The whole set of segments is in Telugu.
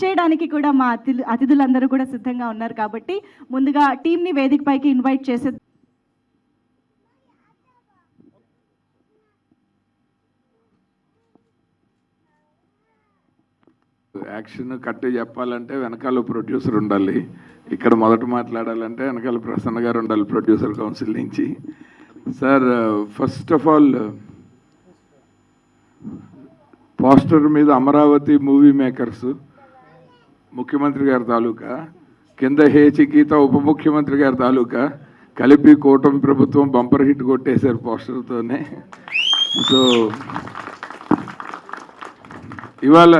చేయడానికి కూడా మా అతిథులందరూ కూడా సిద్ధంగా ఉన్నారు కాబట్టి ముందుగా టీంని వేదికపైకి ఇన్వైట్ చేసే యాక్షన్ కట్ చెప్పాలంటే వెనకాల ప్రొడ్యూసర్ ఉండాలి. ఇక్కడ మొదట మాట్లాడాలంటే వెనకాల ప్రసన్న గారు ఉండాలి ప్రొడ్యూసర్ కౌన్సిల్ నుంచి. Sir, first of all poster మీద అమరావతి మూవీ మేకర్స్ ముఖ్యమంత్రి గారి తాలూకా, కింద హేచికీత ఉప ముఖ్యమంత్రి గారి తాలూకా కలిపి కూటమి ప్రభుత్వం బంపర్ హిట్ కొట్టేశారు పోస్టర్తోనే. సో ఇవాళ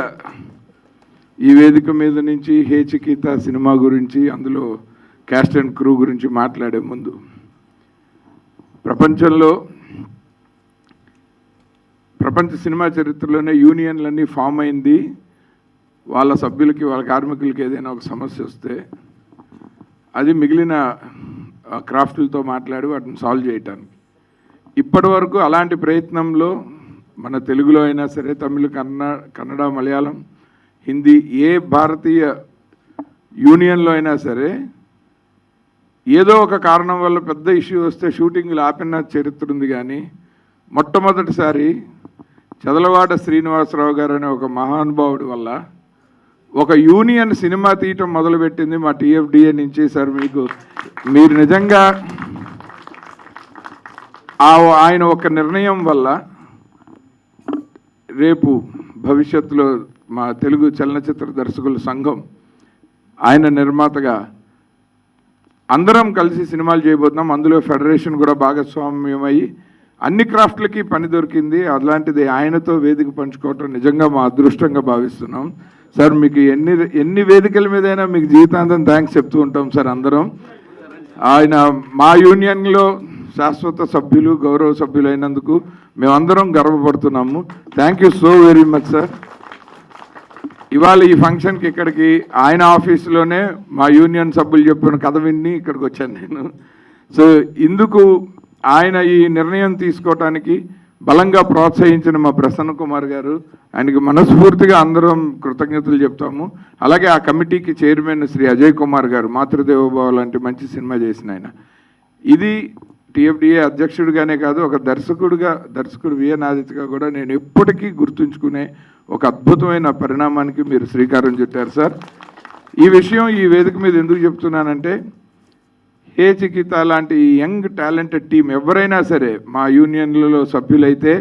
ఈ వేదిక మీద నుంచి హేచికీత సినిమా గురించి, అందులో క్యాస్ట్ అండ్ క్రూ గురించి మాట్లాడే ముందు, ప్రపంచ సినిమా చరిత్రలోనే యూనియన్లన్నీ ఫామ్ అయింది వాళ్ళ సభ్యులకి, వాళ్ళ కార్మికులకి ఏదైనా ఒక సమస్య వస్తే అది మిగిలిన క్రాఫ్ట్లతో మాట్లాడి వాటిని సాల్వ్ చేయటానికి. ఇప్పటి వరకు అలాంటి ప్రయత్నంలో మన తెలుగులో అయినా సరే, తమిళ, కన్నడ, మలయాళం, హిందీ, ఏ భారతీయ యూనియన్లో అయినా సరే ఏదో ఒక కారణం వల్ల పెద్ద ఇష్యూ వస్తే షూటింగ్లు ఆపిన చరిత్ర ఉంది. కానీ మొట్టమొదటిసారి చదలవాడ శ్రీనివాసరావు గారు అనే ఒక మహానుభావుడి వల్ల ఒక యూనియన్ సినిమా తీయటం మొదలుపెట్టింది మా టీఎఫ్డిఏ నుంచి. సార్, మీరు నిజంగా ఆయన ఒక నిర్ణయం వల్ల రేపు భవిష్యత్తులో మా తెలుగు చలనచిత్ర దర్శకుల సంఘం, ఆయన నిర్మాతగా అందరం కలిసి సినిమాలు చేయబోతున్నాం. అందులో ఫెడరేషన్ కూడా భాగస్వామ్యమయ్యి అన్ని క్రాఫ్ట్లకి పని దొరికింది. అలాంటిది ఆయనతో వేదిక పంచుకోవటం నిజంగా మా అదృష్టంగా భావిస్తున్నాం. సార్, మీకు ఎన్ని వేదికల మీదైనా మీకు జీవితాంతం థ్యాంక్స్ చెప్తూ ఉంటాం సార్ అందరం. ఆయన మా యూనియన్లో శాశ్వత సభ్యులు, గౌరవ సభ్యులు అయినందుకు మేమందరం గర్వపడుతున్నాము. Thank you so very much sir. ఇవాళ ఈ ఫంక్షన్కి ఇక్కడికి ఆయన ఆఫీసులోనే మా యూనియన్ సభ్యులు చెప్పిన కథ విని ఇక్కడికి వచ్చాను నేను. సో ఇందుకు ఆయన ఈ నిర్ణయం తీసుకోవటానికి బలంగా ప్రోత్సహించిన మా ప్రసన్న కుమార్ గారు, ఆయనకి మనస్ఫూర్తిగా అందరం కృతజ్ఞతలు చెప్తాము. అలాగే ఆ కమిటీకి చైర్మన్ శ్రీ అజయ్ కుమార్ గారు, మాతృదేవోభవ లాంటి మంచి సినిమా చేసిన ఆయన. ఇది టీఎఫ్డిఏ అధ్యక్షుడిగానే కాదు, ఒక దర్శకుడు విఎన్ ఆదిత్యగా కూడా నేను ఎప్పటికీ గుర్తుంచుకునే ఒక అద్భుతమైన పరిణామానికి మీరు శ్రీకారం చుట్టారు సార్. ఈ విషయం ఈ వేదిక మీద ఎందుకు చెప్తున్నానంటే, హేచికీత లాంటి యంగ్ టాలెంటెడ్ టీం ఎవరైనా సరే మా యూనియన్లలో సభ్యులైతే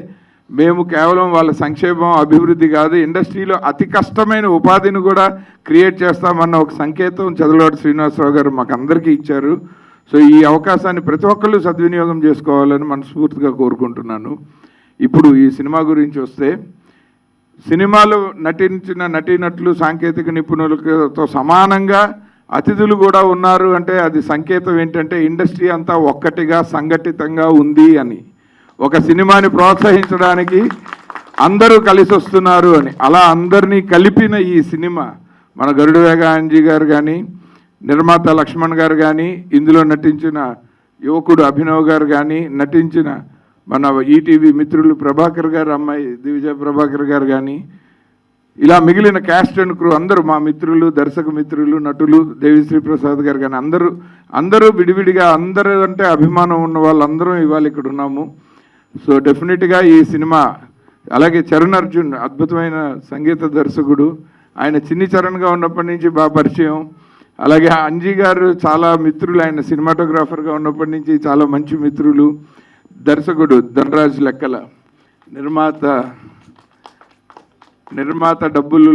మేము కేవలం వాళ్ళ సంక్షేమం, అభివృద్ధి కాదు, ఇండస్ట్రీలో అతి కష్టమైన ఉపాధిని కూడా క్రియేట్ చేస్తామన్న ఒక సంకేతం చదలవాడ శ్రీనివాసరావు గారు మాకు అందరికీ ఇచ్చారు. సో ఈ అవకాశాన్ని ప్రతి ఒక్కళ్ళు సద్వినియోగం చేసుకోవాలని మనస్ఫూర్తిగా కోరుకుంటున్నాను. ఇప్పుడు ఈ సినిమా గురించి వస్తే, సినిమాలో నటించిన నటీనటులు, సాంకేతిక నిపుణులతో సమానంగా అతిథులు కూడా ఉన్నారు అంటే అది సంకేతం ఏంటంటే ఇండస్ట్రీ అంతా ఒక్కటిగా సంఘటితంగా ఉంది అని, ఒక సినిమాని ప్రోత్సహించడానికి అందరూ కలిసి వస్తున్నారు అని. అలా అందరినీ కలిపిన ఈ సినిమా మన గరుడవేగ అంజీ గారు కానీ, నిర్మాత లక్ష్మణ్ గారు కానీ, ఇందులో నటించిన యువకుడు అభినవ్ గారు కానీ, నటించిన మన ఈటీవీ మిత్రులు ప్రభాకర్ గారు, అమ్మాయి దివిజయ ప్రభాకర్ గారు కానీ, ఇలా మిగిలిన క్యాస్ట్ అండ్ క్రూ అందరూ మా మిత్రులు, దర్శక మిత్రులు, నటులు, దేవిశ్రీ ప్రసాద్ గారు కానీ అందరూ విడివిడిగా, అందరూ అంటే అభిమానం ఉన్న వాళ్ళందరం ఇవాళ ఇక్కడ ఉన్నాము. సో డెఫినెట్గా ఈ సినిమా, అలాగే చరణ్ అర్జున్ అద్భుతమైన సంగీత దర్శకుడు, ఆయన చిన్ని చరణ్గా ఉన్నప్పటి నుంచి బాగా పరిచయం. అలాగే అంజీ గారు చాలా మిత్రులు, ఆయన సినిమాటోగ్రాఫర్గా ఉన్నప్పటి నుంచి చాలా మంచి మిత్రులు. దర్శకుడు ధనరాజ్ లెక్కల, నిర్మాత డబ్బులు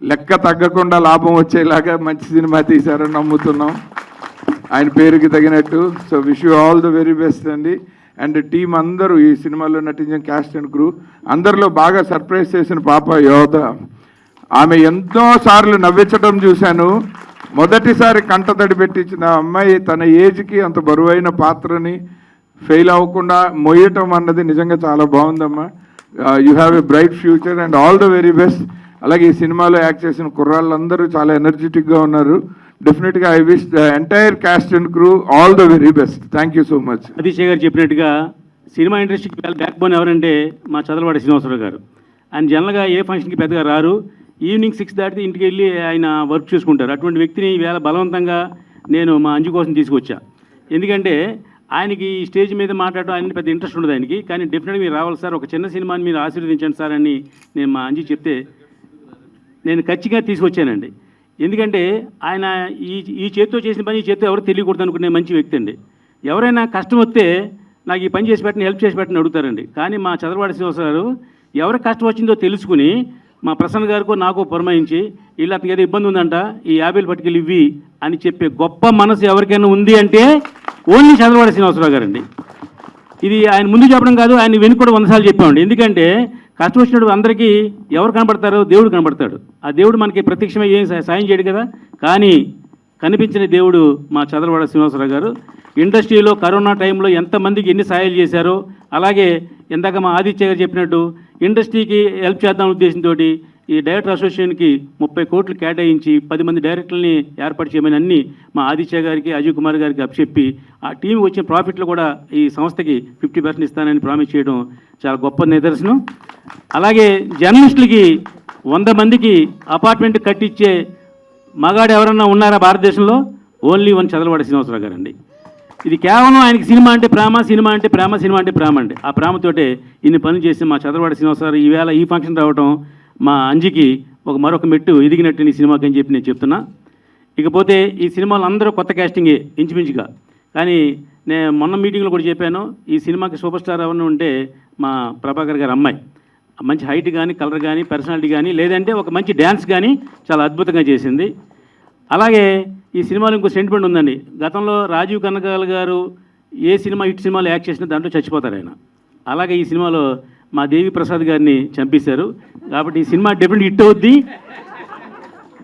లెక్క తగ్గకుండా లాభం వచ్చేలాగా మంచి సినిమా తీశారని నమ్ముతున్నాం ఆయన పేరుకి తగినట్టు. So wish you all the very best అండి. అండ్ టీం అందరూ, ఈ సినిమాలో నటించిన క్యాస్ట్ అండ్ క్రూ అందరిలో బాగా సర్ప్రైజ్ చేసిన పాప యోధ. ఆమె ఎంతో సార్లు నవ్వించడం చూశాను. మొదటిసారి కంటతడి పెట్టించిన అమ్మాయి తన ఏజ్కి అంత బరువైన పాత్రని ఫెయిల్ అవ్వకుండా మొయ్యటం అన్నది నిజంగా చాలా బాగుందమ్మా. You have a bright future and all the very best. అలాగే ఈ సినిమాలో యాక్ట్ చేసిన కుర్రాళ్ళందరూ చాలా ఎనర్జెటిక్గా ఉన్నారు. డెఫినెట్గా I wish the entire cast and crew all the very best. Thank you so much. Atishay గారు చెప్పినట్టుగా సినిమా ఇండస్ట్రీకి బ్యాక్ బోన్ ఎవరంటే మా చదలవాడ శ్రీనివాసరావు గారు. ఆయన జనరల్గా ఏ ఫంక్షన్కి పెద్దగా రారు. ఈవినింగ్ 6 దాటితే ఇంటికి వెళ్ళి ఆయన వర్క్ చూసుకుంటారు. అటువంటి వ్యక్తిని ఈవేళ బలవంతంగా నేను మా అంజు కోసం తీసుకొచ్చా. ఎందుకంటే ఆయనకి స్టేజ్ మీద మాట్లాడడం ఆయన పెద్ద ఇంట్రెస్ట్ ఉండదు ఆయనకి. కానీ డెఫినెట్గా మీరు రావాలి సార్, ఒక చిన్న సినిమాని మీరు ఆశీర్వదించండి సార్ అని నేను మా అంజు చెప్తే నేను ఖచ్చితంగా తీసుకొచ్చానండి. ఎందుకంటే ఆయన ఈ చేతితో చేసిన పని ఈ చేతితో ఎవరు తెలియకూడదు అనుకునే మంచి వ్యక్తి అండి. ఎవరైనా కష్టం వస్తే నాకు ఈ పని చేసి పెట్టిన హెల్ప్ చేసి పెట్టిన అడుగుతారండి. కానీ మా చదలవాడ శ్రీనివాసరావు గారు ఎవరికి కష్టం వచ్చిందో తెలుసుకుని మా ప్రసన్న గారికో నాకు పురమాయించి వీళ్ళు అతనికి ఏదో ఇబ్బంది ఉందంట, ఈ 50 పట్టుకెళ్ళి ఇవ్వి అని చెప్పే గొప్ప మనసు ఎవరికైనా ఉంది అంటే ఓన్లీ చదలవాడ శ్రీనివాసరావు గారండి. ఇది ఆయన ముందు చెప్పడం కాదు, ఆయన వెనుక కూడా 100 సార్లు చెప్పామండి. ఎందుకంటే కష్టం వచ్చినప్పుడు అందరికీ ఎవరు కనబడతారో దేవుడు కనబడతాడు. ఆ దేవుడు మనకి ప్రత్యక్షమై ఏం సాయం చేయడు కదా. కానీ కనిపించిన దేవుడు మా చదలవాడ శ్రీనివాసరావు గారు. ఇండస్ట్రీలో కరోనా టైంలో ఎంతమందికి ఎన్ని సహాయాలు చేశారో, అలాగే ఇందాక మా ఆదిత్య గారు చెప్పినట్టు ఇండస్ట్రీకి హెల్ప్ చేద్దాం ఉద్దేశంతో ఈ డైరెక్టర్ అసోసియేషన్కి 30 కోట్లు కేటాయించి 10 మంది డైరెక్టర్లని ఏర్పాటు చేయమని అన్ని మా ఆదిత్య గారికి అజయ్ కుమార్ గారికి అప్పచెప్పి ఆ టీంకి వచ్చిన ప్రాఫిట్లు కూడా ఈ సంస్థకి 50% ఇస్తానని ప్రామిస్ చేయడం చాలా గొప్ప నిదర్శనం. అలాగే జర్నలిస్టులకి 100 మందికి అపార్ట్మెంట్ కట్టించే మగాడు ఎవరన్నా ఉన్నారా భారతదేశంలో? ఓన్లీ వన్ చదలవాడ శ్రీనివాసరావు గారండి. ఇది కేవలం ఆయనకి సినిమా అంటే ప్రేమ, సినిమా అంటే ప్రేమ, సినిమా అంటే ప్రేమ అండి. ఆ ప్రేమతోటే ఇన్ని పనులు చేసి మా చదలవాడ శ్రీనివాసరావు ఈవేళ ఈ ఫంక్షన్ రావడం మా అంజికి మరొక మెట్టు ఎదిగినట్టు ఈ సినిమాకి అని చెప్పి నేను చెప్తున్నా. ఇకపోతే ఈ సినిమాలో అందరూ కొత్త క్యాస్టింగే ఇంచుమించుగా. కానీ నేను మొన్న మీటింగ్లో కూడా చెప్పాను, ఈ సినిమాకి సూపర్ స్టార్ ఎవరిని ఉంటే మా ప్రభాకర్ గారి అమ్మాయి మంచి హైట్ కానీ, కలర్ కానీ, పర్సనాలిటీ కానీ, లేదంటే ఒక మంచి డ్యాన్స్ కానీ చాలా అద్భుతంగా చేసింది. అలాగే ఈ సినిమాలో ఇంకో సెంటిమెంట్ ఉందండి. గతంలో రాజీవ్ కనకాల గారు ఏ సినిమా హిట్ సినిమాలో యాక్ట్ చేసినా దాంట్లో చచ్చిపోతారు ఆయన. అలాగే ఈ సినిమాలో మా దేవి ప్రసాద్ గారిని చంపేశారు. కాబట్టి ఈ సినిమా డెఫినెట్ హిట్ అవుద్ది.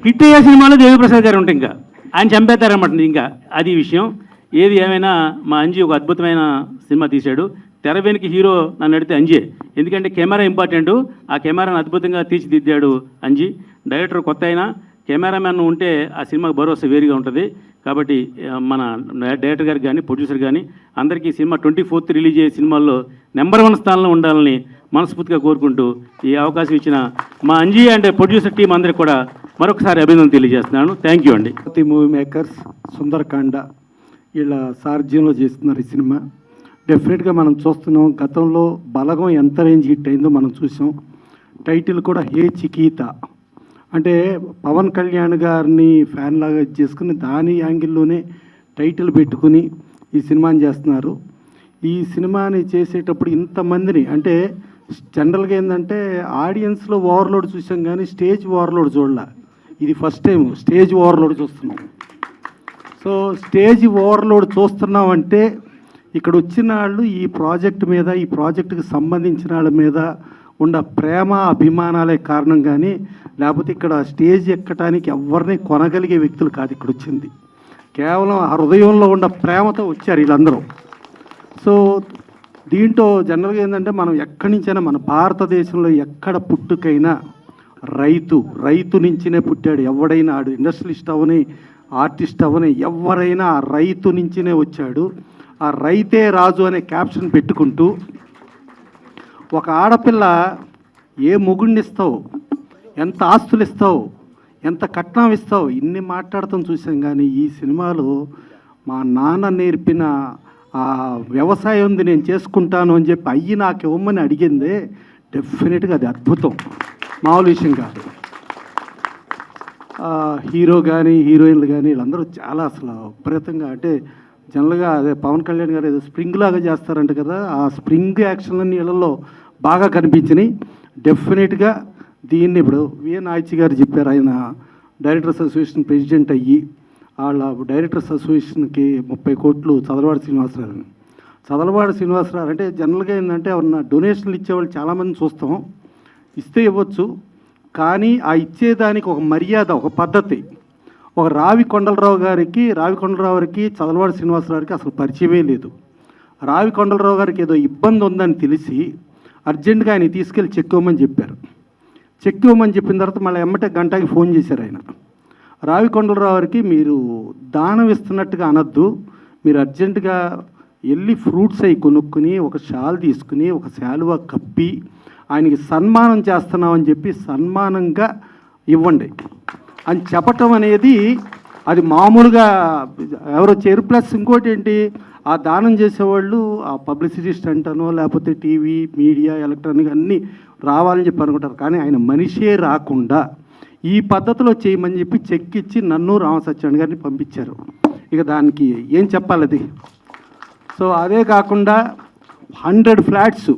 హిట్ అయ్యే సినిమాలో దేవి ప్రసాద్ గారు ఉంటే ఇంకా ఆయన చంపేస్తారన్నమాట. ఇంకా అది విషయం. ఏది ఏమైనా మా అంజీ ఒక అద్భుతమైన సినిమా తీశాడు. తెర వెనుక హీరో నన్ను అడిగితే అంజే. ఎందుకంటే కెమెరా ఇంపార్టెంట్. ఆ కెమెరాను అద్భుతంగా తీర్చిదిద్దాడు అంజీ. డైరెక్టర్ కొత్త అయినా కెమెరామ్యాన్ ఉంటే ఆ సినిమాకి భరోసా వేరుగా ఉంటుంది. కాబట్టి మన డైరెక్టర్ గారికి కానీ, ప్రొడ్యూసర్ కానీ అందరికీ సినిమా 24th రిలీజ్ అయ్యే సినిమాల్లో నెంబర్ 1 స్థానంలో ఉండాలని మనస్ఫూర్తిగా కోరుకుంటూ ఈ అవకాశం ఇచ్చిన మా అంజీ అండ్ ప్రొడ్యూసర్ టీం అందరికీ కూడా మరొకసారి అభినందన తెలియజేస్తున్నాను. థ్యాంక్ యూ అండి. మూవీ మేకర్స్, సుందరకాండ వీళ్ళ సారథ్యంలో చేస్తున్నారు ఈ సినిమా. డెఫినెట్గా మనం చూస్తున్నాం, గతంలో బలగం ఎంత రేంజ్ హిట్ అయిందో మనం చూసాం. టైటిల్ కూడా హే చికీత అంటే పవన్ కళ్యాణ్ గారిని ఫ్యాన్ లాగా చేసుకుని దాని యాంగిల్లోనే టైటిల్ పెట్టుకుని ఈ సినిమాని చేస్తున్నారు. ఈ సినిమాని చేసేటప్పుడు ఇంతమందిని అంటే జనరల్గా ఏంటంటే ఆడియన్స్లో ఓవర్లోడ్ చూసాం కానీ స్టేజ్ ఓవర్లోడ్ చూడలే. ఇది ఫస్ట్ టైం స్టేజ్ ఓవర్లోడ్ చూస్తున్నాం. సో స్టేజ్ ఓవర్లోడ్ చూస్తున్నామంటే ఇక్కడ వచ్చిన వాళ్ళు ఈ ప్రాజెక్ట్ మీద, ఈ ప్రాజెక్టుకి సంబంధించిన వాళ్ళ మీద ఉన్న ప్రేమ అభిమానాలే కారణం. కానీ లేకపోతే ఇక్కడ స్టేజ్ ఎక్కడానికి ఎవరిని కొనగలిగే వ్యక్తులు కాదు ఇక్కడ వచ్చింది. కేవలం ఆ హృదయంలో ఉన్న ప్రేమతో వచ్చారు వీళ్ళందరూ. సో దీంట్లో జనరల్గా ఏంటంటే మనం ఎక్కడి నుంచైనా మన భారతదేశంలో ఎక్కడ పుట్టుకైనా రైతు నుంచినే పుట్టాడు. ఎవడైనా ఆడు ఇండస్ట్రియలిస్ట్ అవని, ఆర్టిస్ట్ అవని, ఎవరైనా ఆ రైతు నుంచినే వచ్చాడు. ఆ రైతే రాజు అనే క్యాప్షన్ పెట్టుకుంటూ ఒక ఆడపిల్ల ఏ మొగుడిని ఇస్తావు, ఎంత ఆస్తులు ఇస్తావు, ఎంత కట్నం ఇస్తావు, ఇన్ని మాట్లాడతాం చూసాం. కానీ ఈ సినిమాలో మా నాన్న నేర్పిన ఆ వ్యవసాయం ఉంది నేను చేసుకుంటాను అని చెప్పి అయ్యి నాకు ఇవ్వమని అడిగిందే డెఫినెట్గా అది అద్భుతం, మామూలు విషయం కాదు. హీరో కానీ హీరోయిన్లు కానీ వీళ్ళందరూ చాలా అసలు విపరీతంగా అంటే జనరల్గా అదే పవన్ కళ్యాణ్ గారు ఏదో స్ప్రింగ్ లాగా చేస్తారంట కదా, ఆ స్ప్రింగ్ యాక్షన్లన్నీ వీళ్ళల్లో బాగా కనిపించినాయి. డెఫినెట్గా దీన్ని ఇప్పుడు విఎన్ ఆయిచి గారు చెప్పారు, ఆయన డైరెక్టర్స్ అసోసియేషన్ ప్రెసిడెంట్ అయ్యి వాళ్ళ డైరెక్టర్స్ అసోసియేషన్కి 30 కోట్లు చదలవాడ శ్రీనివాసరావు అంటే జనరల్గా ఏంటంటే ఎవరన్నా డొనేషన్లు ఇచ్చేవాళ్ళు చాలామంది చూస్తాం, ఇస్తే ఇవ్వచ్చు. కానీ ఆ ఇచ్చేదానికి ఒక మర్యాద, ఒక పద్ధతి. ఒక రావి కొండలరావు గారికి చదలవాడ శ్రీనివాసరావుకి అసలు పరిచయమే లేదు. రావి కొండలరావు గారికి ఏదో ఇబ్బంది ఉందని తెలిసి అర్జెంటుగా ఆయన తీసుకెళ్ళి చెక్ ఇవ్వమని చెప్పారు. చెక్ ఇవ్వమని చెప్పిన తర్వాత మళ్ళీ ఎమ్మటే గంటకి ఫోన్ చేశారు ఆయన. రావికొండలరావు గారికి మీరు దానం ఇస్తున్నట్టుగా అనొద్దు. మీరు అర్జెంటుగా వెళ్ళి ఫ్రూట్స్ అవి కొనుక్కుని ఒక షాల్ తీసుకుని ఒక శాలువా కప్పి ఆయనకి సన్మానం చేస్తున్నామని చెప్పి సన్మానంగా ఇవ్వండి అని చెప్పటం అనేది అది మామూలుగా ఎవరో చేరు. ప్లస్ ఇంకోటి ఏంటి, ఆ దానం చేసేవాళ్ళు ఆ పబ్లిసిటీ స్టంట్ అనో లేకపోతే టీవీ మీడియా ఎలక్ట్రానిక్ అన్నీ రావాలని చెప్పి అనుకుంటారు. కానీ ఆయన మనిషే రాకుండా ఈ పద్ధతిలో చేయమని చెప్పి చెక్ ఇచ్చి నన్ను రామసత్యాన్ని గారిని పంపించారు. ఇక దానికి ఏం చెప్పాలి అది. సో అదే కాకుండా 100 ఫ్లాట్స్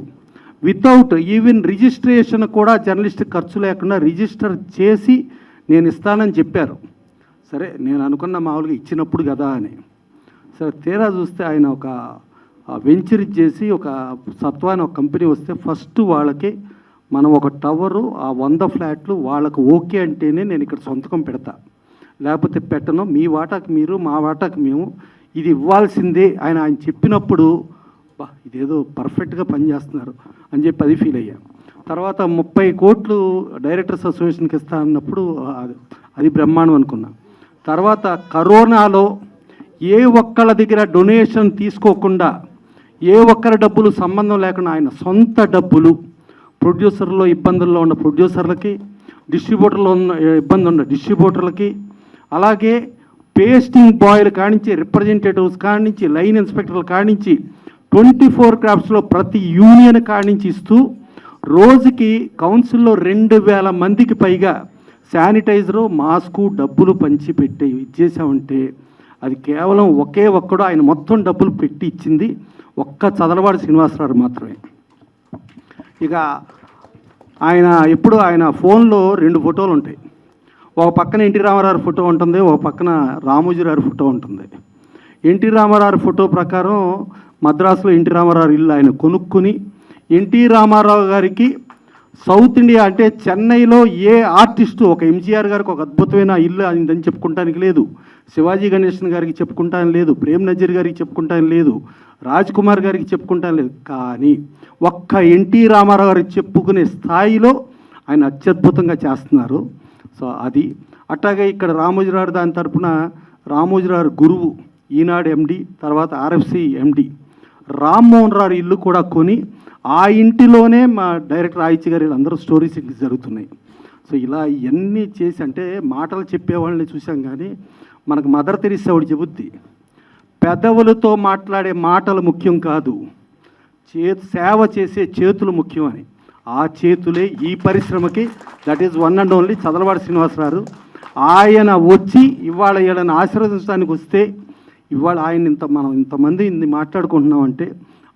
వితౌట్ ఈవెన్ రిజిస్ట్రేషన్ కూడా జర్నలిస్ట్ ఖర్చు లేకుండా రిజిస్టర్ చేసి నేను ఇస్తానని చెప్పారు. సరే నేను అనుకున్న మామూలుగా ఇచ్చినప్పుడు కదా అని. సరే తీరా చూస్తే ఆయన ఒక వెంచర్ చేసి ఒక సత్వాన్ని ఒక కంపెనీ వస్తే ఫస్ట్ వాళ్ళకి మనం ఒక టవరు ఆ 100 ఫ్లాట్లు వాళ్ళకు ఓకే అంటేనే నేను ఇక్కడ సొంతకం పెడతా, లేకపోతే పెట్టను. మీ వాటాకు మీరు మా వాటాకు మేము, ఇది ఇవ్వాల్సిందే ఆయన చెప్పినప్పుడు బా ఇదేదో పర్ఫెక్ట్గా పనిచేస్తున్నారు అని చెప్పి అది ఫీల్ అయ్యా. తర్వాత 30 కోట్లు డైరెక్టర్స్ అసోసియేషన్కి ఇస్తా అన్నప్పుడు అది బ్రహ్మాండం అనుకున్నా. తర్వాత కరోనాలో ఏ ఒక్కళ్ళ దగ్గర డొనేషన్ తీసుకోకుండా ఏ ఒక్కరి డబ్బులు సంబంధం లేకుండా ఆయన సొంత డబ్బులు ప్రొడ్యూసర్లో ఇబ్బందుల్లో ఉన్న ప్రొడ్యూసర్లకి, డిస్ట్రిబ్యూటర్లో ఉన్న ఇబ్బంది ఉన్న డిస్ట్రిబ్యూటర్లకి, అలాగే పేస్టింగ్ బాయ్లు కానించి రిప్రజెంటేటివ్స్ కానించి లైన్ ఇన్స్పెక్టర్ల కానించి 24 క్రాఫ్ట్స్లో ప్రతి యూనియన్ కానించి ఇస్తూ రోజుకి కౌన్సిల్లో 2000 మందికి పైగా శానిటైజరు మాస్కు డబ్బులు పంచి పెట్టి ఇచ్చేసామంటే అది కేవలం ఒకే ఒక్కడు ఆయన మొత్తం డబ్బులు పెట్టి ఇచ్చింది ఒక్క చదలవాడి శ్రీనివాసరావు మాత్రమే. ఇక ఆయన ఎప్పుడు ఆయన ఫోన్లో 2 ఫోటోలు ఉంటాయి. ఒక పక్కన ఎన్టీ రామారావు ఫోటో ఉంటుంది, ఒక పక్కన రామోజీరావు ఫోటో ఉంటుంది. ఎన్టీ రామారావు ఫోటో ప్రకారం మద్రాసులో ఎన్టీ రామారావు ఇల్లు ఆయన కొనుక్కుని ఎన్టీ రామారావు గారికి సౌత్ ఇండియా అంటే చెన్నైలో ఏ ఆర్టిస్టు ఒక ఎంజీఆర్ గారికి ఒక అద్భుతమైన ఇల్లు అయిందని చెప్పుకుంటానికి లేదు, శివాజీ గణేశన్ గారికి చెప్పుకుంటానికి లేదు, ప్రేమ్ నజీర్ గారికి చెప్పుకుంటానికి లేదు, రాజ్ కుమార్ గారికి చెప్పుకుంటానికి లేదు. కానీ ఒక్క ఎన్టీ రామారావు గారికి చెప్పుకునే స్థాయిలో ఆయన అత్యద్భుతంగా చేస్తున్నారు. సో అది అట్లాగే ఇక్కడ రామోజీరావు దాని తరపున రామోజీరావు గురువు ఈనాడు ఎండి, తర్వాత ఆర్ఎఫ్సి ఎండి రామ్మోహన్ రావు ఇల్లు కూడా కొని ఆ ఇంటిలోనే మా డైరెక్టర్ ఆయిచి గారు వీళ్ళందరూ స్టోరీస్ జరుగుతున్నాయి. సో ఇలా ఇవన్నీ చేసి అంటే మాటలు చెప్పేవాళ్ళని చూసాం కానీ మనకు మదర్ తెరీసా ఒకటి చెబుద్ది, పెదవులతో మాట్లాడే మాటలు ముఖ్యం కాదు, సేవ చేసే చేతులు ముఖ్యం అని. ఆ చేతులే ఈ పరిశ్రమకి that is one and only Chadalavadi Srinivasarao. ఆయన వచ్చి ఇవాళ వీళ్ళని ఆశీర్వదించడానికి వస్తే ఇవాళ ఆయన మనం ఇంతమంది ఇన్ని మాట్లాడుకుంటున్నామంటే